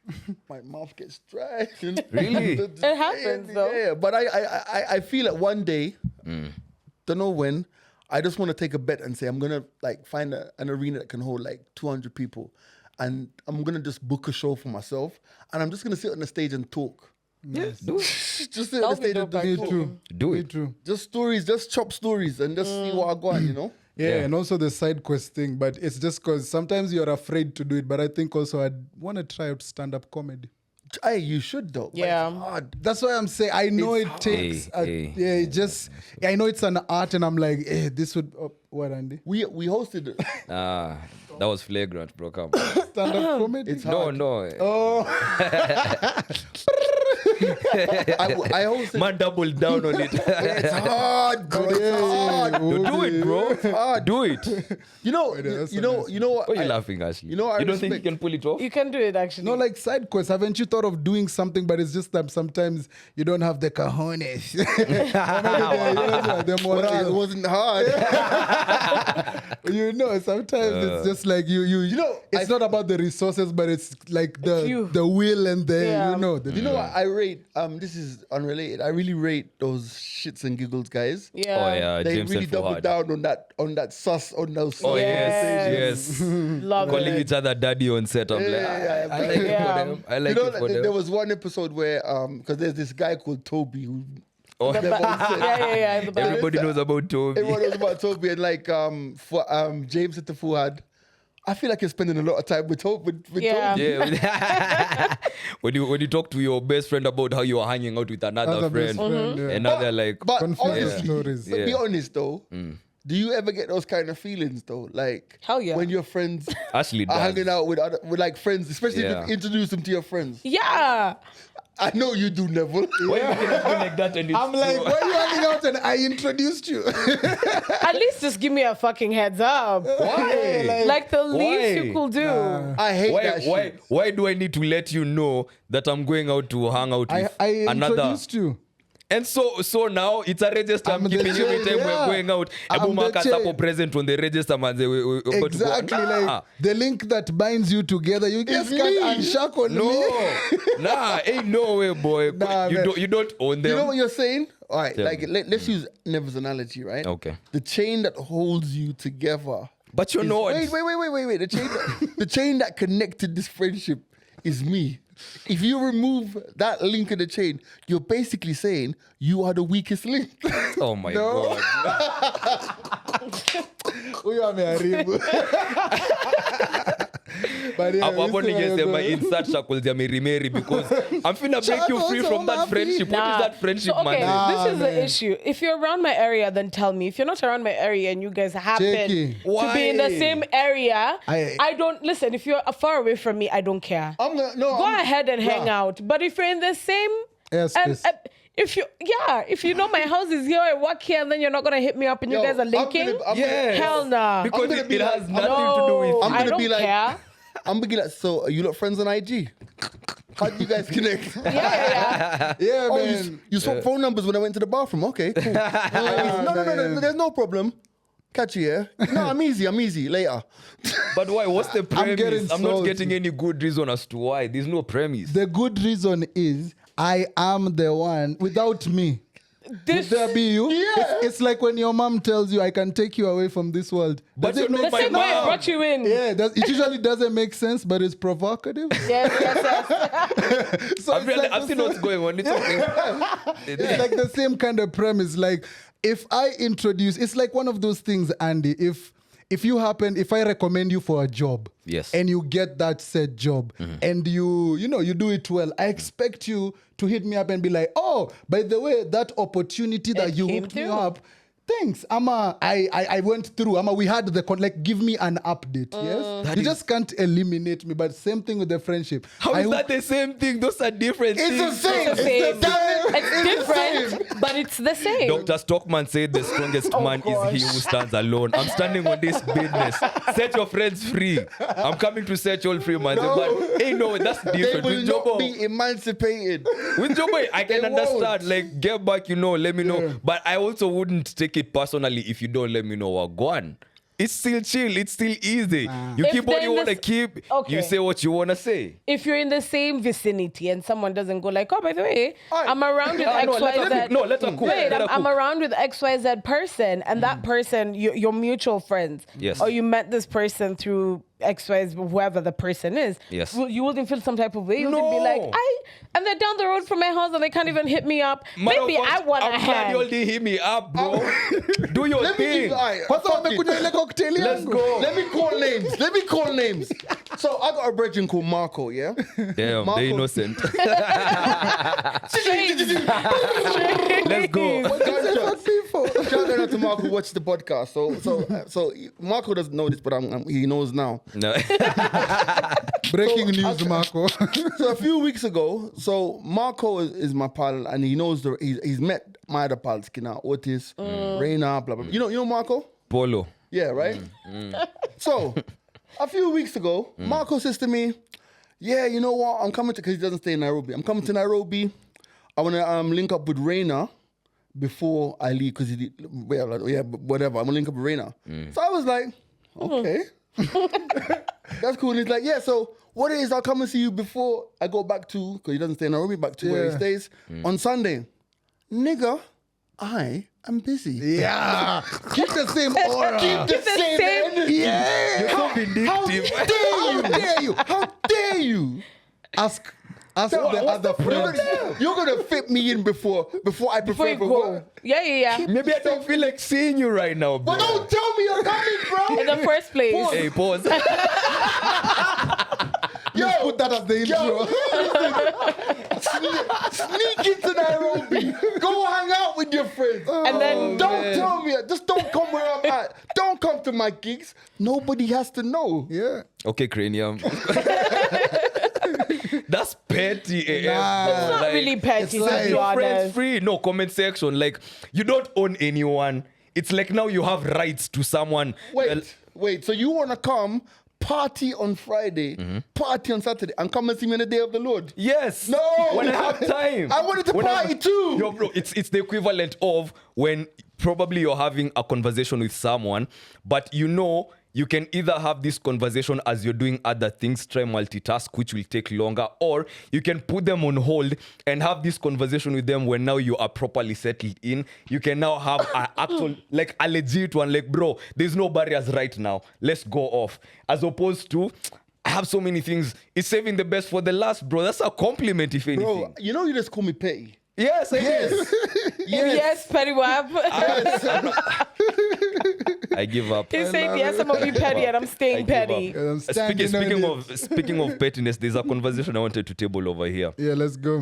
my mouth gets dry. Really? It happens, though. Yeah, but I feel that one day, don't know when, I just want to take a bet and say I'm gonna like find an arena that can hold like 200 people, and I'm gonna just book a show for myself, and I'm just gonna sit on the stage and talk. Yes, do it. Just sit on the That'll be stage and dope, just Me talk. too. Do Me it. too. Just stories, just chop stories, and just see what I got, Yeah, and also the side quest thing, but it's just because sometimes you're afraid to do it. But I think also I'd want to try out stand-up comedy. Hey, you should though. But Yeah. it's hard. That's why I'm saying I know It's it takes. Hey. It just I know it's an art, and I'm like, this would what Andy We hosted it. That was flagrant, bro. Come. stand-up comedy. It's No, hard. no. I hosted. Man, double down on it. It's hard, bro. It's hard. Do it, bro. Do it. You know what? Why are you laughing, Ashley? You know, I you don't think you respect- can pull it off? You can do it actually. No, like side quests. Haven't you thought of doing something? But it's just that sometimes you don't have the cojones. the It morale. wasn't hard. You know, sometimes it's just like you know, it's not about the resources, but it's like you. the will and the Yeah. you know. The, You know what I rate? This is unrelated. I really rate those shits and giggles guys. Yeah. Oh yeah, They James really and double Fuad. down on that sus on those. Oh Yes. yes. Love Calling it. each other daddy on set. I'm like, Yeah, I like it Yeah. for them. I like You know, it for there them. was one episode where because there's this guy called Toby who Oh, never on set. Yeah. In the back. everybody knows about Toby. Everyone knows about Toby and like for James at the Fuad. I feel like you're spending a lot of time with Toby. Yeah. Toby. Yeah. when you talk to your best friend about how you are hanging out with another Other friend, best friend, yeah. and now they're like, But Confusing honestly, stories. but be Yeah. honest though. Do you ever get those kind of feelings though? Like Hell yeah. when your friends Ashley are does. hanging out with like friends, especially Yeah. if you introduce them to your friends. Yeah. I know you do, Neville. Why are you looking at me like that? And it's I'm like, true? why are you hanging out and I introduced you? At least just give me a fucking heads up. Why? Like the least Why? you could do. I hate Why, that why, shit. why do I need to let you know that I'm going out to hang out with I another? introduced you. And so now it's a register. I'm I'm the keeping every chain, time yeah. we're going out. I'm Ebu the mark a chain. tapo present on the register, man. We're about to go. Exactly, Nah. like the link that binds you together. You just It's can't me. unshackle me. Nah, ain't no way, boy. Nah, man. You don't own them. You know what you're saying? All right, Tell like me. let's use Neville's analogy, right? Okay. The chain that holds you together. But you're is- not. Wait. The chain that connected this friendship is me. If you remove that link in the chain, you're basically saying you are the weakest link. Oh my No. god. Huyu ameharibu. But yeah, Hapo we still ningesema have insert shackles ya Mary Mary because I'm finna break you free Shackles from on that my friendship. feet. What is that friendship, So, okay, man? this is the issue. If you're around my area, then tell me. If you're not around my area and you guys happen Cheeky. to be in the Why? same area, I- I don't listen. If you're far away from me, I don't care. Go ahead and hang out. But if you're in the same Airspace. if you know my house is here, I work here, and then you're not gonna hit me up and you guys are linking. Yes. Hell nah. Because I'm gonna it be has like- nothing to do with No, I'm I gonna don't be like- care. I'm beginning like, so are you lot friends on IG? How do you guys connect? Yeah. Yeah, Oh, man. you swapped phone numbers when I went to the bathroom. Okay, cool. No, there's no problem. Catch you here. No, I'm easy. Later. But why? What's the premise? getting I'm not salty. getting any good reason as to why. There's no premise. The good reason is I am the one without me. Would there be you? Yeah. It's like when your mom tells you, I can take you away from this world. But Does it you're make The My same way I mom. brought you in. Yeah, it usually doesn't make sense, but it's provocative. Yes. So I've it's seen like what's going on. It's okay. it's like the same kind of premise. Like if I introduce, it's like one of those things, Andy. If I recommend you for a job, Yes. and you get that said job, and you do it well, I expect you to hit me up and be like, oh, by the way, that opportunity that you came hooked me through. up. Thanks, Ama. I went through. Ama, we had the give me an update. Yes, you just can't eliminate me. But same thing with the friendship. How is that the same thing? Those are different It's things. the same. It's the same. It's It's different, but it's the same. Dr. Stockman said the strongest man is he who stands alone. I'm standing on this business. Set your friends free. I'm coming to set you all free, man. But hey, no, that's They different. will With not Jobo, be emancipated. with Jobo, I can They understand. won't. Like, get back, let me know. But I also wouldn't take it personally if you don't let me know what go on. It's still chill. It's still easy. You If keep what they're you in want to this- keep. Okay. You say what you want to say. If you're in the same vicinity and someone doesn't go like, oh, by the way, Alright. I'm around with No, X, let Y, her Z. cook. No, let her cook. Wait, Let her I'm cook. around with XYZ person, and that person, you're mutual friends. Yes. Or you met this person through XYZ, whoever the person is. Yes. You wouldn't feel some type of way. You wouldn't be like, No. and they're down the road from my house and they can't even hit me up. Matter Maybe of I fact, want a I'm glad you all hand. didn't hit me up, bro. Do your Let me thing. Kwanza wamekunywa ile cocktail Let's yangu. go. Let me call names. So I got a brethren called Marco, yeah? Damn, Marco. they're innocent. Let's go. Shout out to Marco who watched the podcast. So Marco doesn't know this, but he knows now. No. Breaking news, Marco. So a few weeks ago, so Marco is my pal, and he knows he's met my other pals, Kina, Otis, Reina, blah blah. You know Marco? Polo. Yeah, right. So a few weeks ago, Marco says to me, "Yeah, you know what? I'm coming to because he doesn't stay in Nairobi. I'm coming to Nairobi. I want to link up with Reina before I leave because whatever. I'm gonna link up with Reina." So I was like, "Okay." That's cool. And he's like, yeah, so what it is, I'll come and see you before I go back to, because he doesn't stay in Nairobi, back to where he stays on Sunday. Nigga, I am busy. Yeah. Keep the same aura. Keep the same energy. Yeah. You're so vindictive. How dare you? How dare you? Ask the other friends. You're gonna fit me in before I Before you prepare for go. work. Yeah. Maybe I don't feel like seeing you right now, bro. But don't tell me you're coming, bro. In the first place. Hey, pause. Yo, Put that as the intro. sneak into Nairobi. Go hang out with your friends. And then Don't tell me. Just don't come where I'm at. Don't come to my gigs. Nobody has to know. Yeah. Okay, cranium. That's petty. Nah. it's not really petty, it's to like be Your friends honest. free. No comment section. Like you don't own anyone. It's like now you have rights to someone. Wait. So you want to come party on Friday, party on Saturday, and come and see me on the day of the Lord? Yes. No. When I have time. I wanted to party too. Yo, bro, it's the equivalent of when probably you're having a conversation with someone, but you can either have this conversation as you're doing other things, try multitask, which will take longer, or you can put them on hold and have this conversation with them when now you are properly settled in. You can now have an actual, like a legit one, like, bro, there's no barriers right now. Let's go off. As opposed to, I have so many things. It's saving the best for the last, bro. That's a compliment, if anything. Bro, you just call me petty. Yes, I Yes. Yes, Petty Wap. I give up. He said, yes, I'm going to be petty and I'm staying I give petty. up. I'm standing on Speaking of pettiness, there's a conversation I wanted to table over here. Yeah, let's go.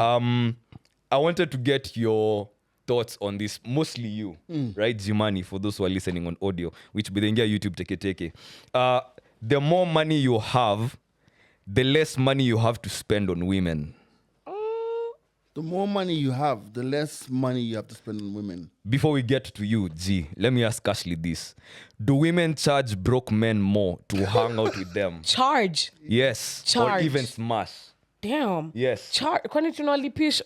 I wanted to get your thoughts on this, mostly you, right, Jimani, for those who are listening on audio, which bidengia YouTube teke. The more money you have, the less money you have to spend on women. The more money you have, the less money you have to spend on women. Before we get to you, G, let me ask Ashley this. Do women charge broke men more to hang out with them? Charge. Yes. Charge. Or even smash? Damn. Yes. Charge. Kwani tunalipisha.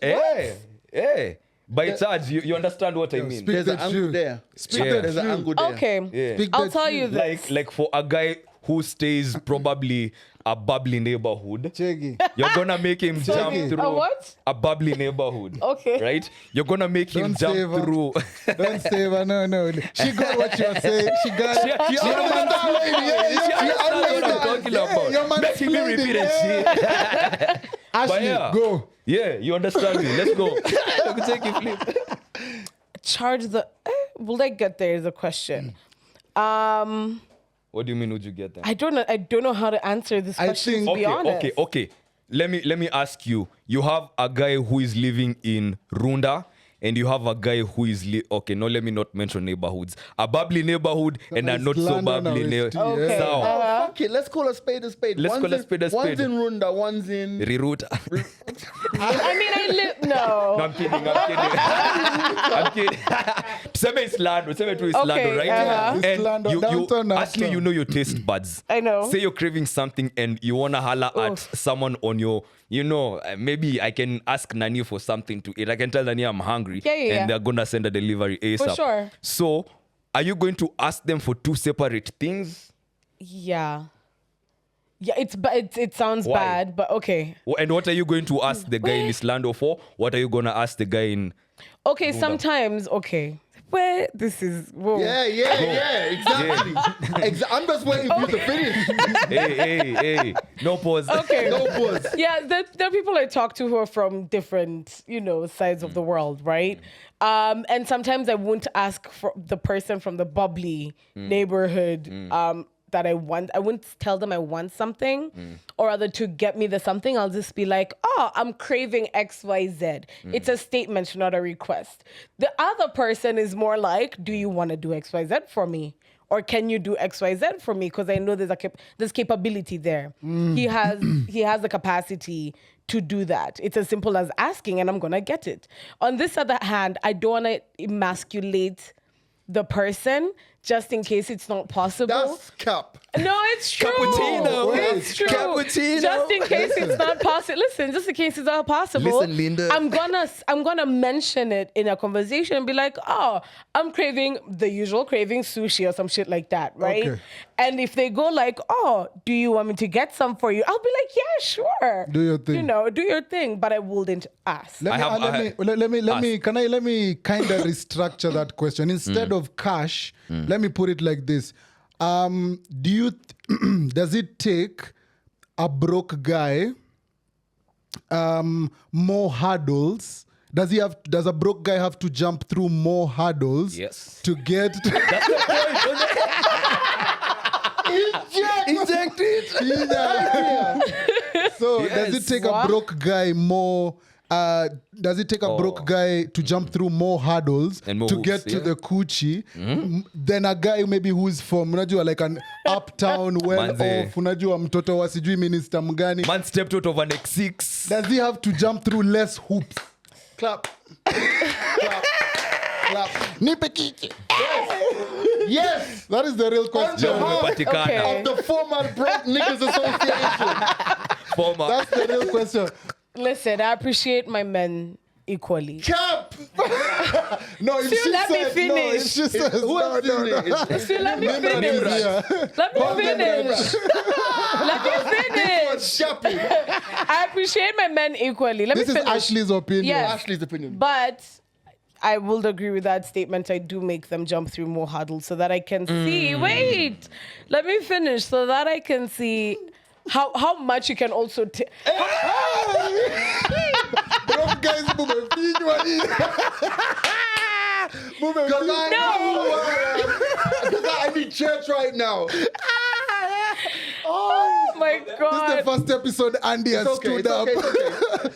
Hey. By charge, you understand what I mean? speak There's an the angle truth. there. Speak Yeah. the There's an truth. angle there. Okay. Yeah. Speak I'll the tell you truth. this. Like for a guy who stays probably a bubbly neighborhood, Cheggy. you're gonna make him jump Sorry, through a what? a bubbly neighborhood. Okay. Right? You're gonna make him Don't jump save her. through. Don't save her. No. She got what you're saying. She got She understands what I'm talking about. you're Make him repeat it. Shit. Ashley, yeah. go. Yeah, you understand me. Let's go. Let me take a flip. Charge the. Will I get there is a question. What do you mean would you get that? I don't know how to answer this I question, think- to be honest. Okay. Let me ask you. You have a guy who is living in Runda, and you have a guy who is let me not mention neighborhoods. A bubbly neighborhood and a It's not so London bubbly or neighborhood. it's- Okay. So, Fuck it, let's call a spade a spade. Let's call a spade a One's spade. in Runda, one's in... reroute. I mean, I live. No. No, I'm kidding. I'm kidding. Tuseme Islando. Tuseme tu Islando, Okay, right? uh-huh. And Islando, you downtown, actually, uptown. you know your taste buds. I know. Say you're craving something and you want to holler at someone on your, maybe I can ask Nani for something to eat. I can tell Nani I'm hungry. Yeah. And they're going to send a delivery ASAP. For sure. So, are you going to ask them for two separate things? Yeah. Yeah, it sounds Why? bad, but okay. And what are you going to ask the guy in Islando for? What are you going to ask the guy in... Okay, sometimes, okay. where this is. Whoa. Yeah, exactly. I'm just waiting for you to finish. Hey. No pause. Okay. No pause. Yeah, there are people I talk to who are from different, sides of the world, right? And sometimes I won't ask for the person from the bubbly neighborhood that I want. I wouldn't tell them I want something or other to get me the something. I'll just be like, oh, I'm craving XYZ. It's a statement, not a request. The other person is more like, do you want to do XYZ for me? Or can you do XYZ for me? Because I know there's capability there. He has the capacity to do that. It's as simple as asking and I'm going to get it. On this other hand, I don't want to emasculate the person just in case it's not possible. That's cap. No, it's true. Cappuccino. It's true. Cappuccino. Just in case it's not possible. Listen, just in case it's not possible. Listen, Linda. I'm gonna mention it in a conversation and be like, oh, I'm craving the usual craving sushi or some shit like that, right? Okay. And if they go like, oh, do you want me to get some for you? I'll be like, yeah, sure. Do your thing. Do your thing, but I wouldn't ask. Let me kind of restructure that question. Instead of cash, let me put it like this. Does it take a broke guy more hurdles? Does a broke guy have to jump through more hurdles Yes. to get Inject it. So Yes. does it take a What? broke guy more does it take a broke guy to jump through more hurdles And more to hoops, get to yeah. the coochie than a guy maybe who's from unajua like an uptown well Manze. off unajua mtoto wa sijui minister mgani? Man stepped out of an X6. Does he have to jump through less hoops? Clap. Clap. Nipe kiki. Yes. That is the real question. On behalf Patikana. Okay. of the former Broke Niggas Association. Former. That's the real question. Listen, I appreciate my men equally. Cap. No, if Still she let me said, finish. No, if she says, Who else is it? So let me Nimrod finish. is here. Let me finish. Let me finish. Shopping. I appreciate my men equally. Let This me is finish. Ashley's opinion. Yes. Ashley's opinion. But I will agree with that statement. I do make them jump through more hurdles so that I can see. Wait, let me finish so that I can see how much you can also take. Broke guys, mumefinywa hii. Mumefinywa. Because I need church right now. Oh my This is the God. first episode Andy has It's okay. stood up. It's okay.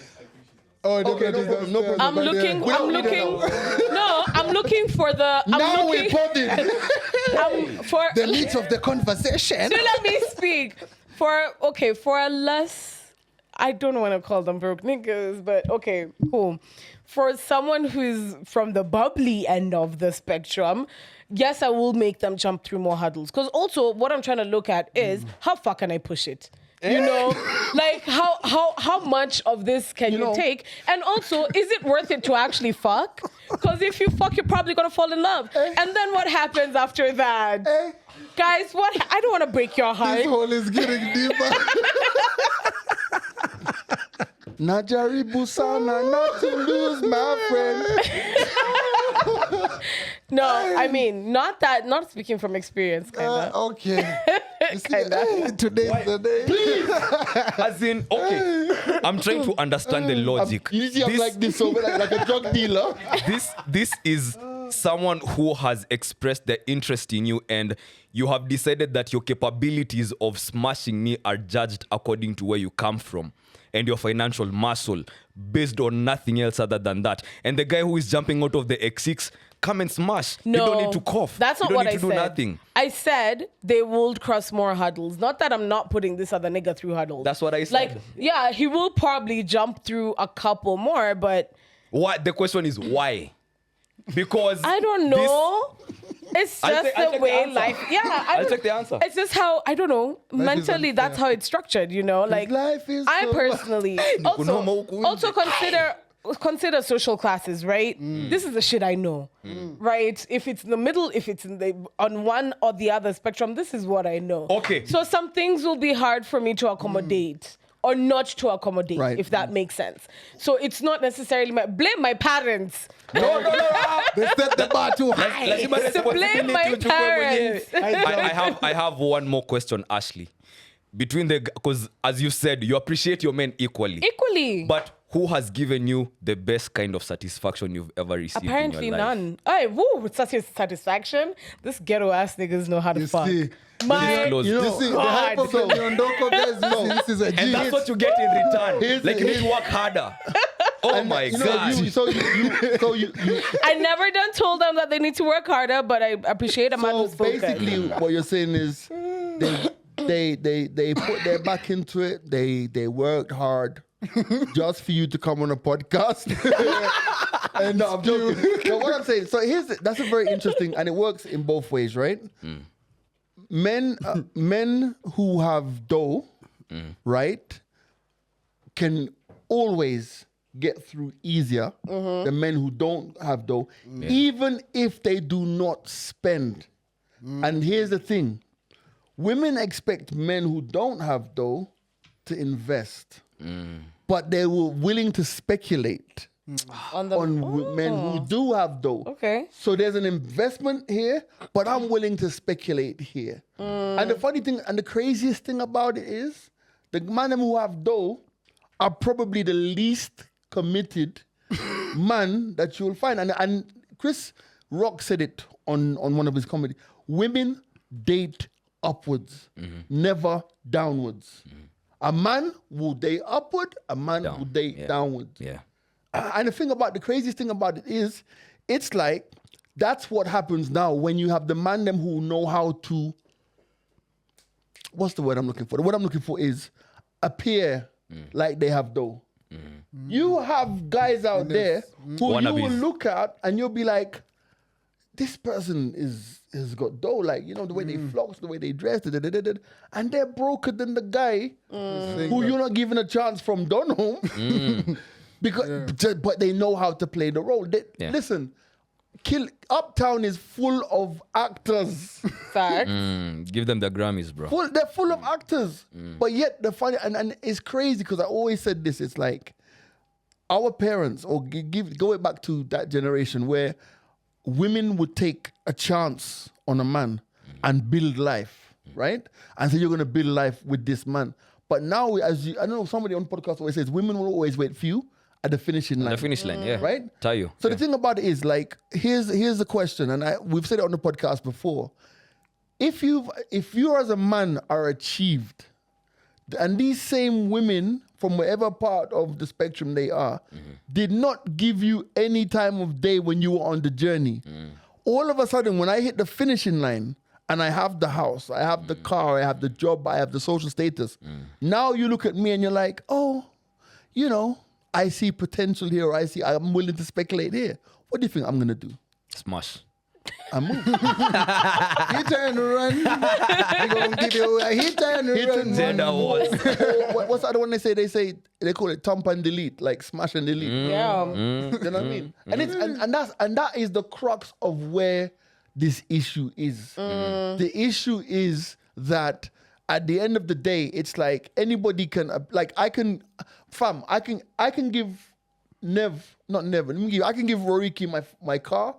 Oh, Okay, no problem, no problem. I'm looking for the. Now we put it. For The meat of the conversation. So let me speak. For a less, I don't want to call them broke niggas, but okay, cool. For someone who's from the bubbly end of the spectrum, yes, I will make them jump through more hurdles. Because also, what I'm trying to look at is how far can I push it? You know, like how much of this can you take? And also, is it worth it to actually fuck? Because if you fuck, you're probably gonna fall in love. And then what happens after that? Guys, what? I don't want to break your heart. This hole is getting deeper. Najaribu sana not to lose my friend. No, I mean, not speaking from experience, kind of. Okay. You see, today's the day. As in, okay. I'm trying to understand the logic. You see, I'm like this over like a drug dealer. This is someone who has expressed their interest in you and you have decided that your capabilities of smashing me are judged according to where you come from and your financial muscle based on nothing else other than that. And the guy who is jumping out of the X6, come and smash. No, you don't need to cough. That's not you don't what need I to said. do nothing. I said they will cross more hurdles. Not that I'm not putting this other nigga through hurdles. That's what I said. Like, yeah, he will probably jump through a couple more, but What the question is why? Because I don't know. It's I'll just take the the way answer. life. Yeah, I'll take the answer. It's just how I don't know. Mentally, unfair. that's how it's structured. You know, like life is I so- personally also consider social classes, right? This is the shit I know, right? If it's in the middle, if it's on one or the other spectrum, this is what I know. Okay. So some things will be hard for me to accommodate or not to accommodate, Right. if that makes sense. So it's not necessarily blame my parents. No. They set the bar too high. Let's To blame my parents. I have one more question, Ashley. Because as you said, you appreciate your men equally. Equally. But who has given you the best kind of satisfaction you've ever received Apparently in your life? none. Hey, woo, with such a satisfaction. This ghetto ass niggas know how to You fuck. see, My Close. You know, you see, the God. hype of the Nyondoko guys, this is a G. And that's what you get in return. Here's Like the- you need to work harder. Oh my You know, God. you I never done told them that they need to work harder, but I appreciate a man so who's focused. basically what you're saying is they put their back into it. They worked hard just for you to come on a podcast. And no, I'm joking. So what I'm saying, that's a very interesting, and it works in both ways, right? Men who have dough, right, can always get through easier than men who don't have dough, even if they do not spend. And here's the thing. Women expect men who don't have dough to invest, but they were willing to speculate on the on men who do have dough. Okay. So there's an investment here, but I'm willing to speculate here. And the funny thing and the craziest thing about it is the men who have dough are probably the least committed man that you'll find. And Chris Rock said it on one of his comedy. Women date upwards, never downwards. A man will date upward, a man will date downwards. Yeah. And the craziest thing about it is, it's like, that's what happens now when you have the man them who know how to, what's the word I'm looking for? The word I'm looking for is appear like they have dough. You have guys out there who you will look at and you'll be like, this person has got dough, like, you know, the way they floss, the way they dress, and they're broker than the guy who you're not giving a chance from Dunham. But they know how to play the role. Listen, Uptown is full of actors. Fact. Give them the Grammys, bro. They're full of actors. But yet the funny and it's crazy because I always said this. It's like our parents, or go back to that generation where women would take a chance on a man and build life, right? And so you're going to build life with this man. But now, I don't know, somebody on podcast always says women will always wait for you at the finishing line. The finish line, yeah. Right? Tie you. So the thing about it is, like, here's the question, and we've said it on the podcast before. If you as a man are achieved, and these same women from whatever part of the spectrum they are, did not give you any time of day when you were on the journey, all of a sudden when I hit the finishing line and I have the house, I have the car, I have the job, I have the social status, now you look at me and you're like, oh, you know, I see potential here, or I'm willing to speculate here. What do you think I'm gonna do? Smash. I move. Hit and run. We're going to give you a hit and run. Gender wars. What's the other one they say? They call it thump and delete, like smash and delete. Yeah. You know what I mean? And that is the crux of where this issue is. The issue is that at the end of the day, it's like anybody can, like I can give I can give Roriki my car,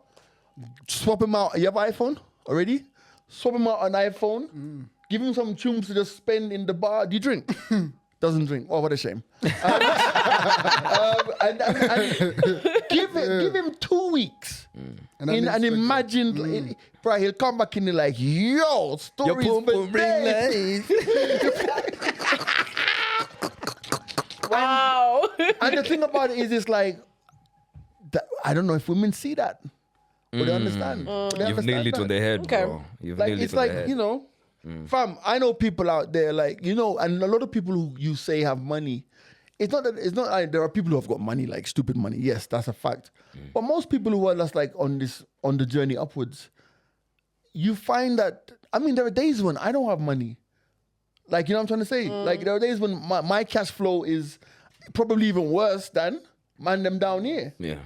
swap him out. You have an iPhone already? Swap him out an iPhone, give him some tunes to just spend in the bar. Do you drink? Doesn't drink. Oh, what a shame. And give him 2 weeks. And imagine, bro, he'll come back in and like, yo, stories Your pum for pum bring days. Wow. And the thing about it is, it's like, I don't know if women see that. Or they understand. Or they You've understand nailed it that. on the head, Okay. bro. You've Like, nailed it it's on the like, head. you know, fam, I know people out there, like, you know, and a lot of people who you say have money, it's not like there are people who have got money, like stupid money. Yes, that's a fact. But most people who are just like on the journey upwards, you find that, I mean, there are days when I don't have money. Like, you know what I'm trying to say? Like, there are days when my cash flow is probably even worse than man them down here. Yeah.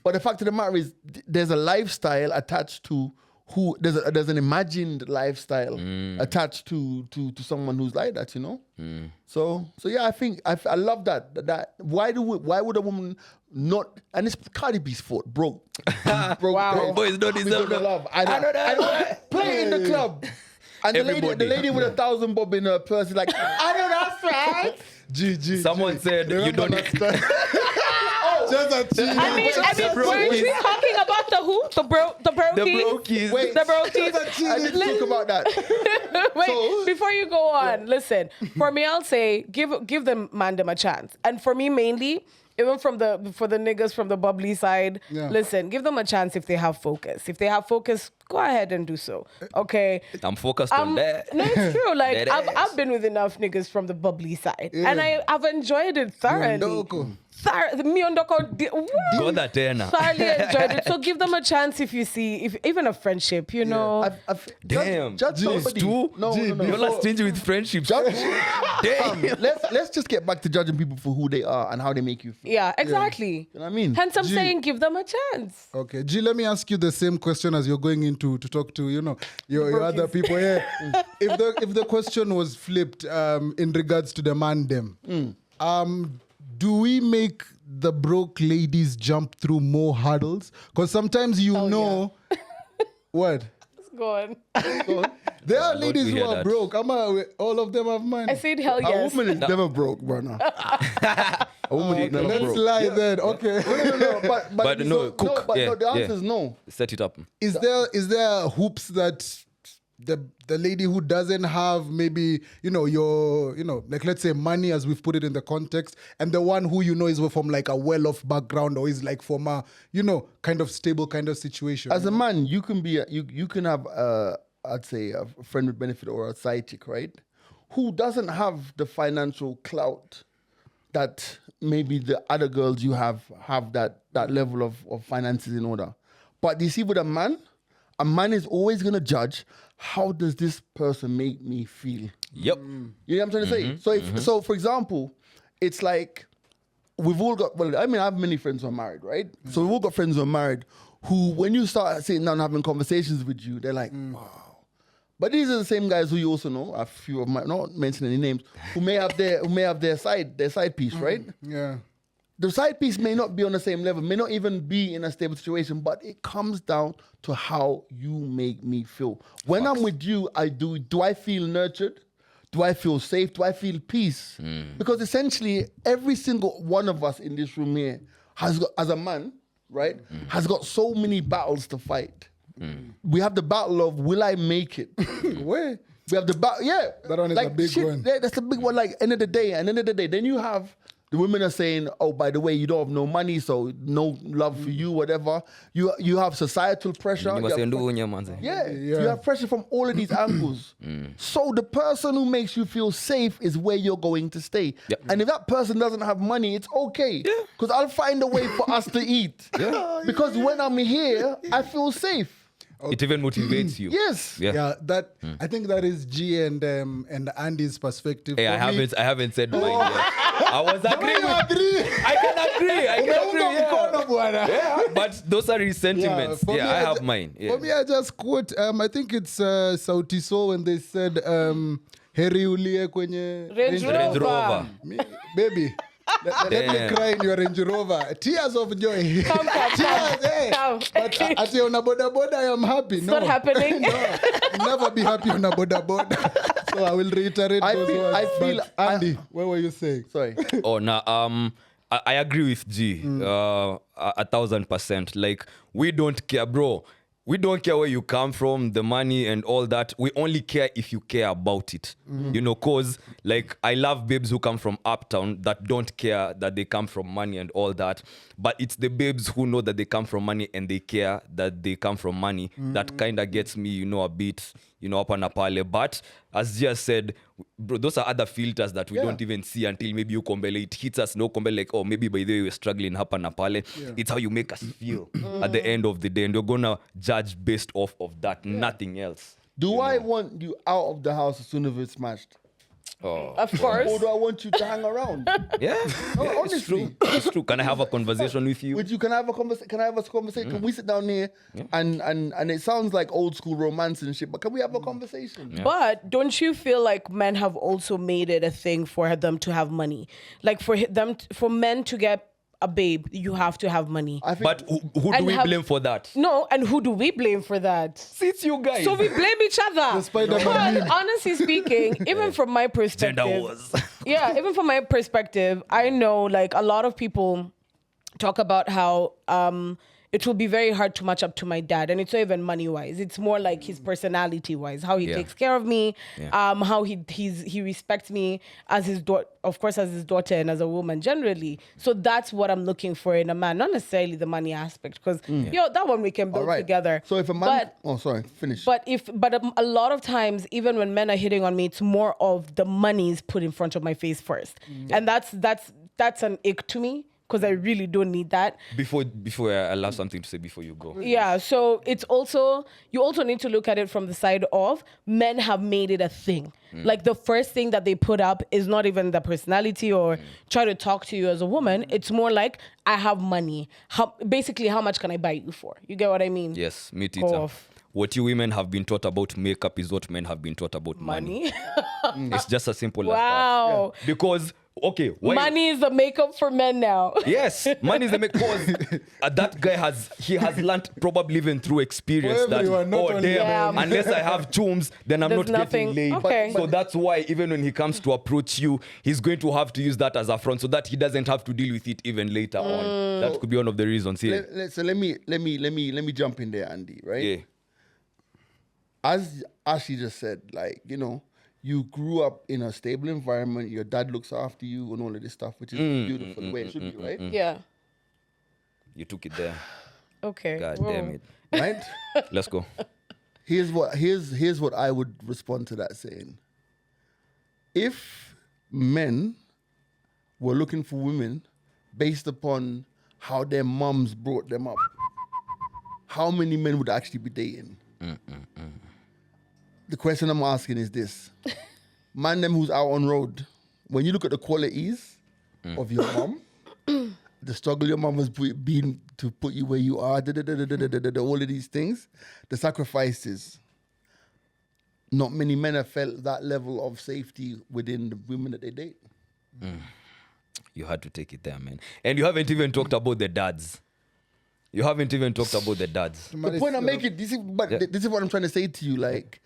But the fact of the matter is, there's a lifestyle attached to who there's an imagined lifestyle attached to someone who's like that, you know. So yeah, I think I love that. Why would a woman not? And it's Cardi B's fault, broke. Wow. Boys don't deserve the love. I know. Play in the club. And the lady with 1,000 bob in her purse is like, I know that's right. GG. Someone said you don't. Just a cheat. I mean, were we talking about the who? The brokies? The brokies. Wait, The brokies. I didn't talk about that. Wait, So- before you go on, listen. For me, I'll say give them a chance. And for me, mainly, even for the niggas from the bubbly side, listen, give them a chance if they have focus. If they have focus, go ahead and do so. Okay. I'm focused on that. No, it's true. Like That I've been with enough niggas from the bubbly side, and I've enjoyed it thoroughly. Me and Doko, Go that tena. thoroughly enjoyed it. So give them a chance if you see, if even a friendship, you know. Damn. Judge somebody. Two? No. You're not stingy with friendships. Damn. Let's just get back to judging people for who they are and how they make you feel. Yeah, exactly. You know what I mean? Hence, I'm saying give them a chance. Okay, G, let me ask you the same question as you're going into to talk to, your other people. Yeah. If the question was flipped in regards to the man them, do we make the broke ladies jump through more hurdles? Because sometimes what? Go on. There are Lord, ladies we who hear are that. broke. All of them have money. I said hell A yes. woman is never broke, bro. No. A woman is never Let's broke. lie then. Okay. No, But no, cook. Yeah, the answer yeah. is no. Set it up. Is there hoops that the lady who doesn't have maybe like let's say money, as we've put it in the context, and the one who is from like a well-off background or is like from a kind of stable kind of situation? As a man, you can be you can have I'd say a friend with benefit or a side chick, right? Who doesn't have the financial clout that maybe the other girls you have that level of finances in order. But you see, with a man is always gonna judge, how does this person make me feel? Yep. You know what I'm trying to say? So for example, it's like we've all got, I have many friends who are married, right? So we've all got friends who are married who, when you start sitting down and having conversations with you, they're like, wow. But these are the same guys who you also know, a few of my, not mentioning any names, who may have their side piece, right? Yeah. The side piece may not be on the same level, may not even be in a stable situation, but it comes down to how you make me feel. When I'm with you, do I feel nurtured? Do I feel safe? Do I feel peace? Because essentially, every single one of us in this room here has got, as a man, right, has got so many battles to fight. We have the battle of, will I make it? Where? We have the battle, yeah. That one is a big one. Yeah, that's a big one. Like, end of the day, then you have the women are saying, oh, by the way, you don't have no money, so no love for you, whatever. You have societal pressure. You have pressure from all of these angles. So the person who makes you feel safe is where you're going to stay. Yep. And if that person doesn't have money, it's okay. Because I'll find a way for us to eat. Because when I'm here, I feel safe. It even motivates you. Yes. Yeah. That I think that is G and Andy's perspective. Hey, For me, I haven't said mine yet. I was agreeing with agree. I can agree. Yeah, but those are his sentiments. for me, I have mine. Yeah. For me, I just quote. I think it's Sauti Sol when they said, "Heri ulie kwenye Range Range Rover. Me, baby." Let me cry in your Range Rover. Tears of joy. Come. But as you're on a boda, I am happy. It's not happening. No, never be happy on a boda. So I will reiterate those words. I feel- Andy, what were you saying? Sorry. Oh, nah, I agree with G 1,000%. Like, we don't care, bro. We don't care where you come from, the money and all that. We only care if you care about it. Cause like I love babes who come from uptown that don't care that they come from money and all that. But it's the babes who know that they come from money and they care that they come from money that kind of gets me, a bit, up and apale. But as Gia said, bro, those are other filters that we don't even see until maybe you kombele. It hits us, no kombele, like, oh, maybe by the way we're struggling hapa na pale. It's how you make us feel at the end of the day. And you're going to judge based off of that, nothing else. Do I want you out of the house as soon as it's smashed? Of course. Or do I want you to hang around? Yeah, No, yeah, it's honestly. true. It's true. Can I have a conversation with you? Would you? Can I have a conversation? Can I have a conversation? Can we sit down here and it sounds like old school romance and shit, but can we have a conversation? But don't you feel like men have also made it a thing for them to have money? Like for men to get a babe, you have to have money. I think But who do And we have- blame for that? No, and who do we blame for that? It's you guys. So we blame each other. Spider-Man But meme. honestly speaking, even from my perspective, Gender wars. yeah, even from my perspective, I know like a lot of people talk about how it will be very hard to match up to my dad, and it's not even money wise. It's more like his personality wise, how he Yeah. takes care of me, Yeah. how he respects me as his daughter, of course, as his daughter and as a woman generally. So that's what I'm looking for in a man, not necessarily the money aspect, because that one we can all build right. together. So if a man, But finish. but a lot of times, even when men are hitting on me, it's more of the money is put in front of my face first, and that's an ick to me because I really don't need that. Before I allow something to say before you go. Yeah, so it's also you also need to look at it from the side of men have made it a thing. Like the first thing that they put up is not even the personality or try to talk to you as a woman. It's more like I have money. How much can I buy you for? You get what I mean? Yes, meat Go eater. off. What you women have been taught about makeup is what men have been taught about money. Money. It's just as simple as Wow. that. Because why? Money is the makeup for men now. Yes, money is the because that guy has learned probably even through experience For everyone, not only men. unless I have chums, then I'm There's not nothing. getting laid. Okay. So that's why even when he comes to approach you, he's going to have to use that as a front so that he doesn't have to deal with it even later on. That could be one of the reasons here. So let me jump in there, Andy. Right? Yeah. As she just said, like, you grew up in a stable environment, your dad looks after you and all of this stuff, which is beautiful the way it should be, right? Yeah. You took it there. Okay. God Whoa. damn it. Right? Let's go. Here's what I would respond to that saying. If men were looking for women based upon how their moms brought them up, how many men would actually be dating? The question I'm asking is this. Man them who's out on road, when you look at the qualities of your mom, the struggle your mom has been to put you where you are, all of these things, the sacrifices, not many men have felt that level of safety within the women that they date. You had to take it there, man. And you haven't even talked about the dads. You haven't even talked about the dads. The point I'm making, this is what I'm trying to say to you. Like,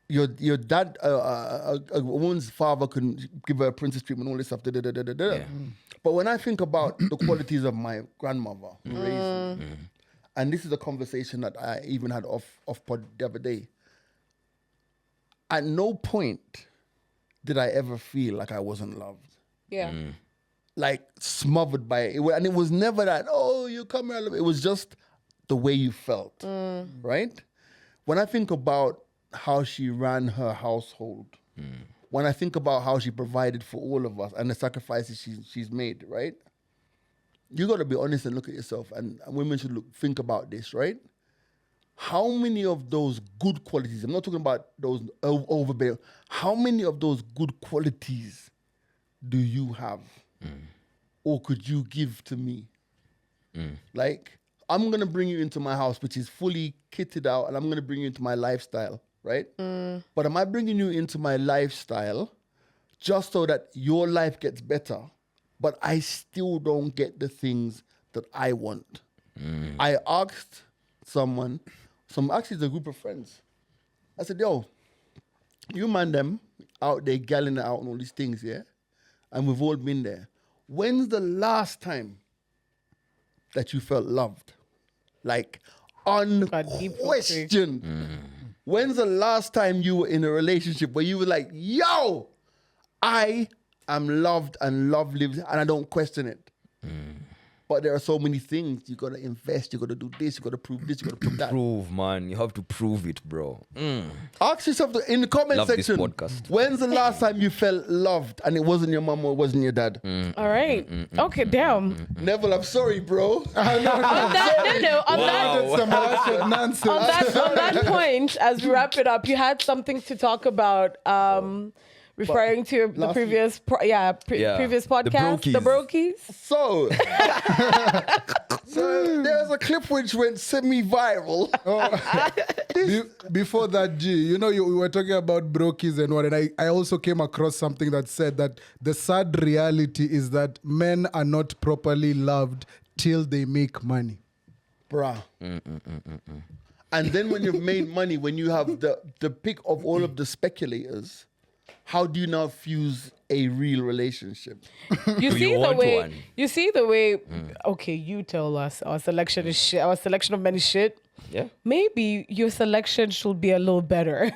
your dad, a woman's father can give her a princess treatment, all this stuff. Yeah. But when I think about the qualities of my grandmother who raised me, and this is a conversation that I even had off pod the other day. At no point did I ever feel like I wasn't loved. Yeah. Like smothered by it. And it was never that, oh, you come here. It was just the way you felt, right? When I think about how she ran her household, when I think about how she provided for all of us and the sacrifices she's made, right? You got to be honest and look at yourself, and women should think about this, right? How many of those good qualities, I'm not talking about those overbearing, how many of those good qualities do you have? Or could you give to me? Like, I'm going to bring you into my house, which is fully kitted out, and I'm going to bring you into my lifestyle, right? But am I bringing you into my lifestyle just so that your life gets better, but I still don't get the things that I want? I asked actually it's a group of friends. I said, yo, you man them out there galling it out and all these things, yeah? And we've all been there. When's the last time that you felt loved? Like, unquestioned. When's the last time you were in a relationship where you were like, yo, I am loved and love lives and I don't question it? But there are so many things. You got to invest. You got to do this. You got to prove this. You got to prove that. Prove, man. You have to prove it, bro. Ask yourself in the comment Love this section. podcast. When's the last time you felt loved and it wasn't your mom or it wasn't your dad? All right. Okay, damn. Neville, I'm sorry, bro. On that point, as we wrap it up, you had something to talk about referring to the last previous, previous The podcast, the brokies. So, there's a clip which went semi-viral. Before that, G, you know, we were talking about brokies and what, and I also came across something that said that the sad reality is that men are not properly loved till they make money. Bruh. And then when you've made money, when you have the pick of all of the speculators, how do you now fuse a real relationship? You Do see you the want way. one? You see the way. Okay, you tell us. Our selection is shit. Our selection of men is shit. Yeah. Maybe your selection should be a little better.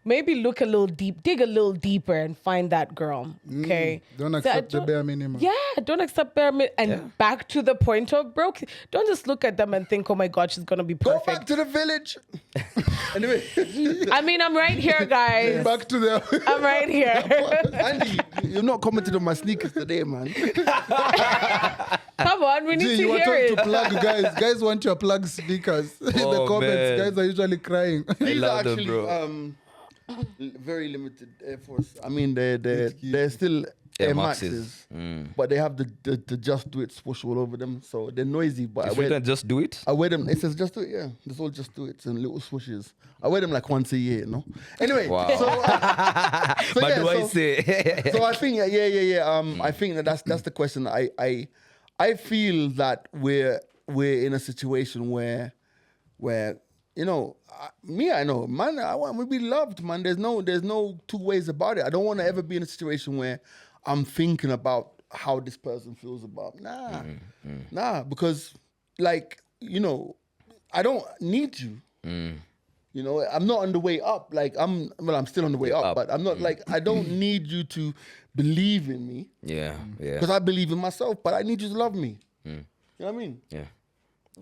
Maybe look a little deep, dig a little deeper, and find that girl. Okay. Don't So accept the bare minimum. Yeah, don't accept bare minimum. And back to the point of broke. Don't just look at them and think, oh my God, she's gonna be Go perfect. back to the village. Anyway, I mean, I'm right here, guys. Back to the... I'm right here. Andy, you've not commented on my sneakers today, man. Come on, we need G, to you were hear told it. to plug, guys. Guys want your plug sneakers. In the Oh, comments, man. guys are usually crying. I These are love them, actually bro. very limited Air Force. I mean, they're still Air Air Maxes. Maxes, but they have the Just Do It swoosh all over them, so they're noisy. But It's written, just do it. I wear them. It says Just Do It. Yeah, it's all Just Do It and little swooshes. I wear them like once a year, you know. Anyway, Wow. so But yeah, do I say? so I think I think that's the question. I feel that we're in a situation where you know, I know, man, I want to be loved, man. There's no two ways about it. I don't want to ever be in a situation where I'm thinking about how this person feels about me. Nah, because like, you know, I don't need you. You know, I'm not on the way up. Like I'm still on the way up, but I'm not like, I don't need you to believe in me Yeah, yeah, because I believe in myself, but I need you to love me. You know what I mean? yeah.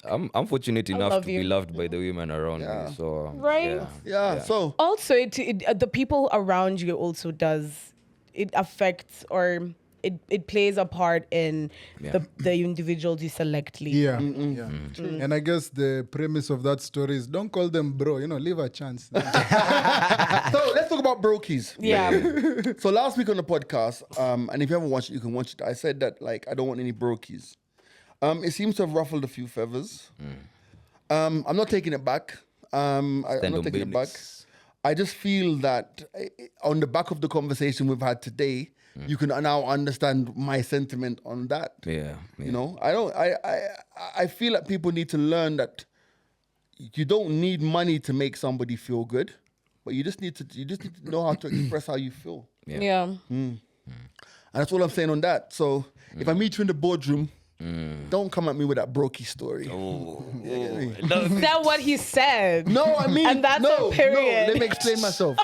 I'm fortunate enough love to you. be loved by the women around Yeah. me. So Right? Yeah. So Also, the people around you also it affects or it plays a part in the individuals you select. Yeah. And I guess the premise of that story is don't call them bro, you know, leave a chance. so let's talk about brokies. Yeah. So last week on the podcast, and if you haven't watched it, you can watch it. I said that like I don't want any brokies. It seems to have ruffled a few feathers. I'm not taking it back. I'm not taking it back. I just feel that on the back of the conversation we've had today, you can now understand my sentiment on that. yeah. You know, I feel like people need to learn that you don't need money to make somebody feel good, but you just need to know how to express how you feel. Yeah. And that's all I'm saying on that. So if I meet you in the boardroom, don't come at me with that brokey story. Is that what he said? No, I mean, And that's no, a period. no. Let me explain myself.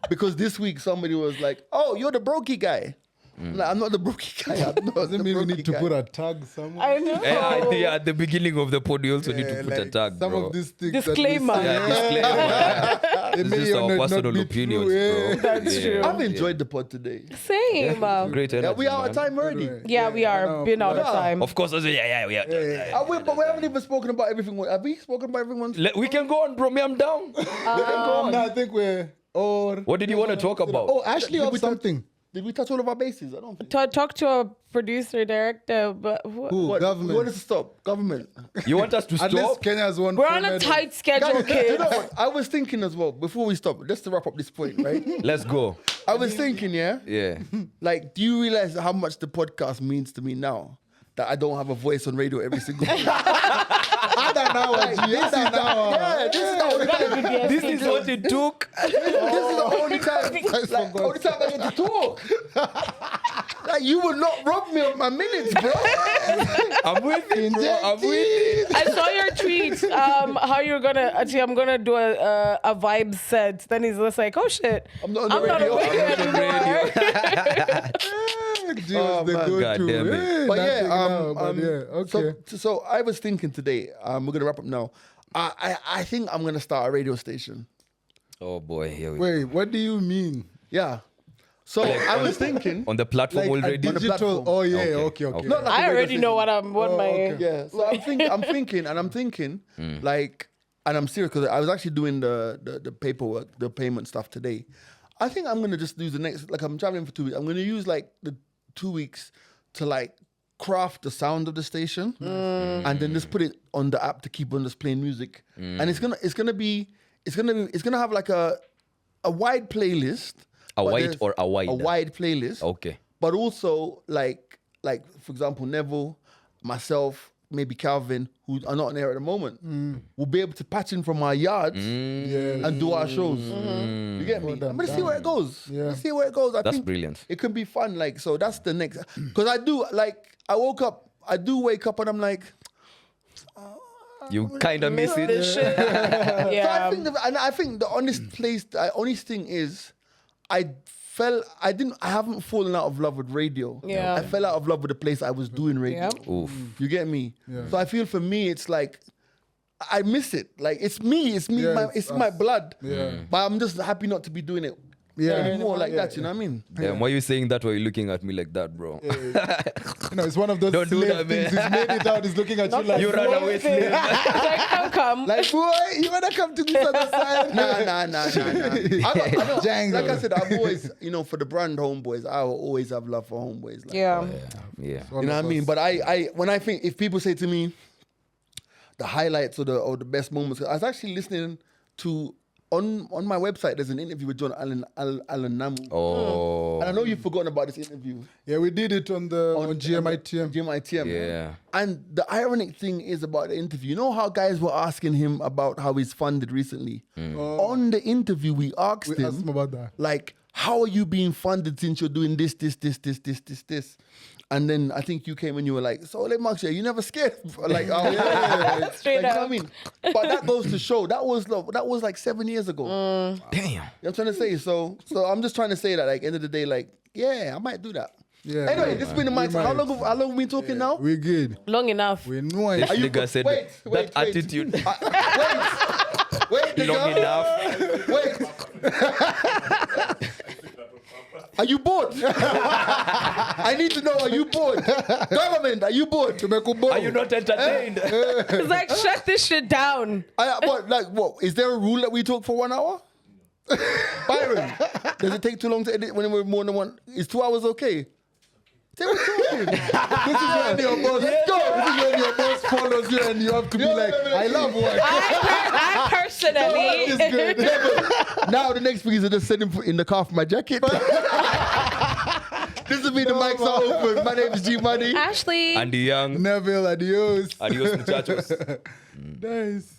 Because this week somebody was like, "Oh, you're the brokey guy." Like, I'm not the brokey guy. I'm not Doesn't the mean we brokey need to guy. put a tag somewhere. I know. I think at the beginning of the pod, you also need to put a Like, tag, some bro. of these things Disclaimer. Yeah, disclaimer. It It's may just or our not personal be opinions, true, bro. That's true. I've enjoyed the pod today. Same. Great energy, Yeah, we are man. out of time already. Yeah, we are. no, Been out of yeah. time. Of course, yeah. But we haven't even spoken about everything. Have we spoken about everyone's? We can go on, bro. Me, I'm down. No, I think we're... Or... What did you want to talk about? Oh, Ashley Did or we touch- something. Did we touch all of our bases? I don't think. Talk to a producer, director, but Who? What? Government. You want us to stop? Government. You want us to At least stop? Kenya's one. we're on a tight schedule, Guys, you kids. know what? I was thinking as well, before we stop, just to wrap up this point, right? Let's go. I was thinking, yeah? Yeah. Like, do you realize how much the podcast means to me now? That I don't have a voice on radio every single day. Add an hour, G. Add an hour. Yeah, this is the only time. This is what it took. This is the only time. Like, only time I get to talk. Like, you will not rob me of my minutes, bro. I'm with you, bro. I'm with you. I saw your tweet. How you're gonna actually? I'm gonna do a Vybz set. Then he's just like, oh shit, I'm not on the I'm radio. not a radio I'm anymore. G was the man. go-to. God damn it. Eh, But yeah, nothing now, but yeah, okay. So I was thinking today. We're gonna wrap up now. I think I'm gonna start a radio station. Oh boy, here we go. Wait, what do you mean? Yeah. So I was thinking. On the platform Like, already. on the Digital. platform. Oh yeah, Okay, okay. Not like a I radio already know station. what my. okay. Yeah. So I'm thinking, like, and I'm serious because I was actually doing the paperwork, the payment stuff today. I think I'm gonna just use the next. Like I'm traveling for 2 weeks. I'm gonna use like the 2 weeks to like craft the sound of the station, and then just put it on the app to keep on just playing music. And it's gonna have like a wide playlist. A but white there's or a wide? A wide playlist. Okay. But also like for example, Neville, myself, maybe Calvin, who are not on air at the moment, will be able to patch in from our yards and do our shows. You get me? I'm gonna see where it goes. Yeah. See where it goes. I That's think brilliant. It can be fun. Like, so that's the next. Because I do wake up and I'm like, You kind of miss it. This shit. Yeah. so I think the honest thing is, I haven't fallen out of love with radio. Yeah. I fell out of love with the place I was doing radio. Yeah. Oof. You get me? Yeah. So I feel for me, it's like, I miss it. Like, it's me, Yeah, it's my blood. Yeah. But I'm just happy not to be doing it anymore like that, you know what I mean? Damn, why are you saying that while you're looking at me like that, bro? It's one of those Don't do slave that, things. man. He's made it out. He's looking at you like, You run away, slave. Like, come. like, boy, you wanna come to this other side? Nah. I know. Django. Like I said, I've always, for the brand Homeboys, I will always have love for Homeboys. Like, Yeah. you know what I mean? But when I think, if people say to me, the highlights or the best moments, I was actually listening to, on my website, there's an interview with John Allen Namu. Oh. And I know you've forgotten about this interview. Yeah, we did it on GMITM. GMITM. Yeah. And the ironic thing is about the interview, you know how guys were asking him about how he's funded recently? On the interview, we asked We him, asked him about that. like, how are you being funded since you're doing this? And then I think you came and you were like, so let me ask you, are you never scared? Like, oh yeah. Straight like, you know up. what I mean? But that goes to show, that was like 7 years ago. Damn. You know what I'm trying to say? So I'm just trying to say that, like, end of the day, like, yeah, I might do that. Yeah. Anyway, this has been the mic. How long have we been talking now? We're good. Long enough. We know it. This Are you- nigga said wait, that attitude. Wait, Long nigga. enough. Wait. Are you bored? I need to know, are you bored? Government, are you bored? Are you not entertained? It's like, shut this shit down. What? Is there a rule that we talk for 1 hour? Byron, does it take too long to edit when we're more than one? Is 2 hours okay? They were talking. This is when your boss, This is when your boss follows you and you have to be like, I love work. I personally. It's good. Now the next thing is to just send him in the car for my jacket. This will be the mics are open. My name is G Money. Ashley. Andy Young. Neville, adios. Adios, muchachos. Nice.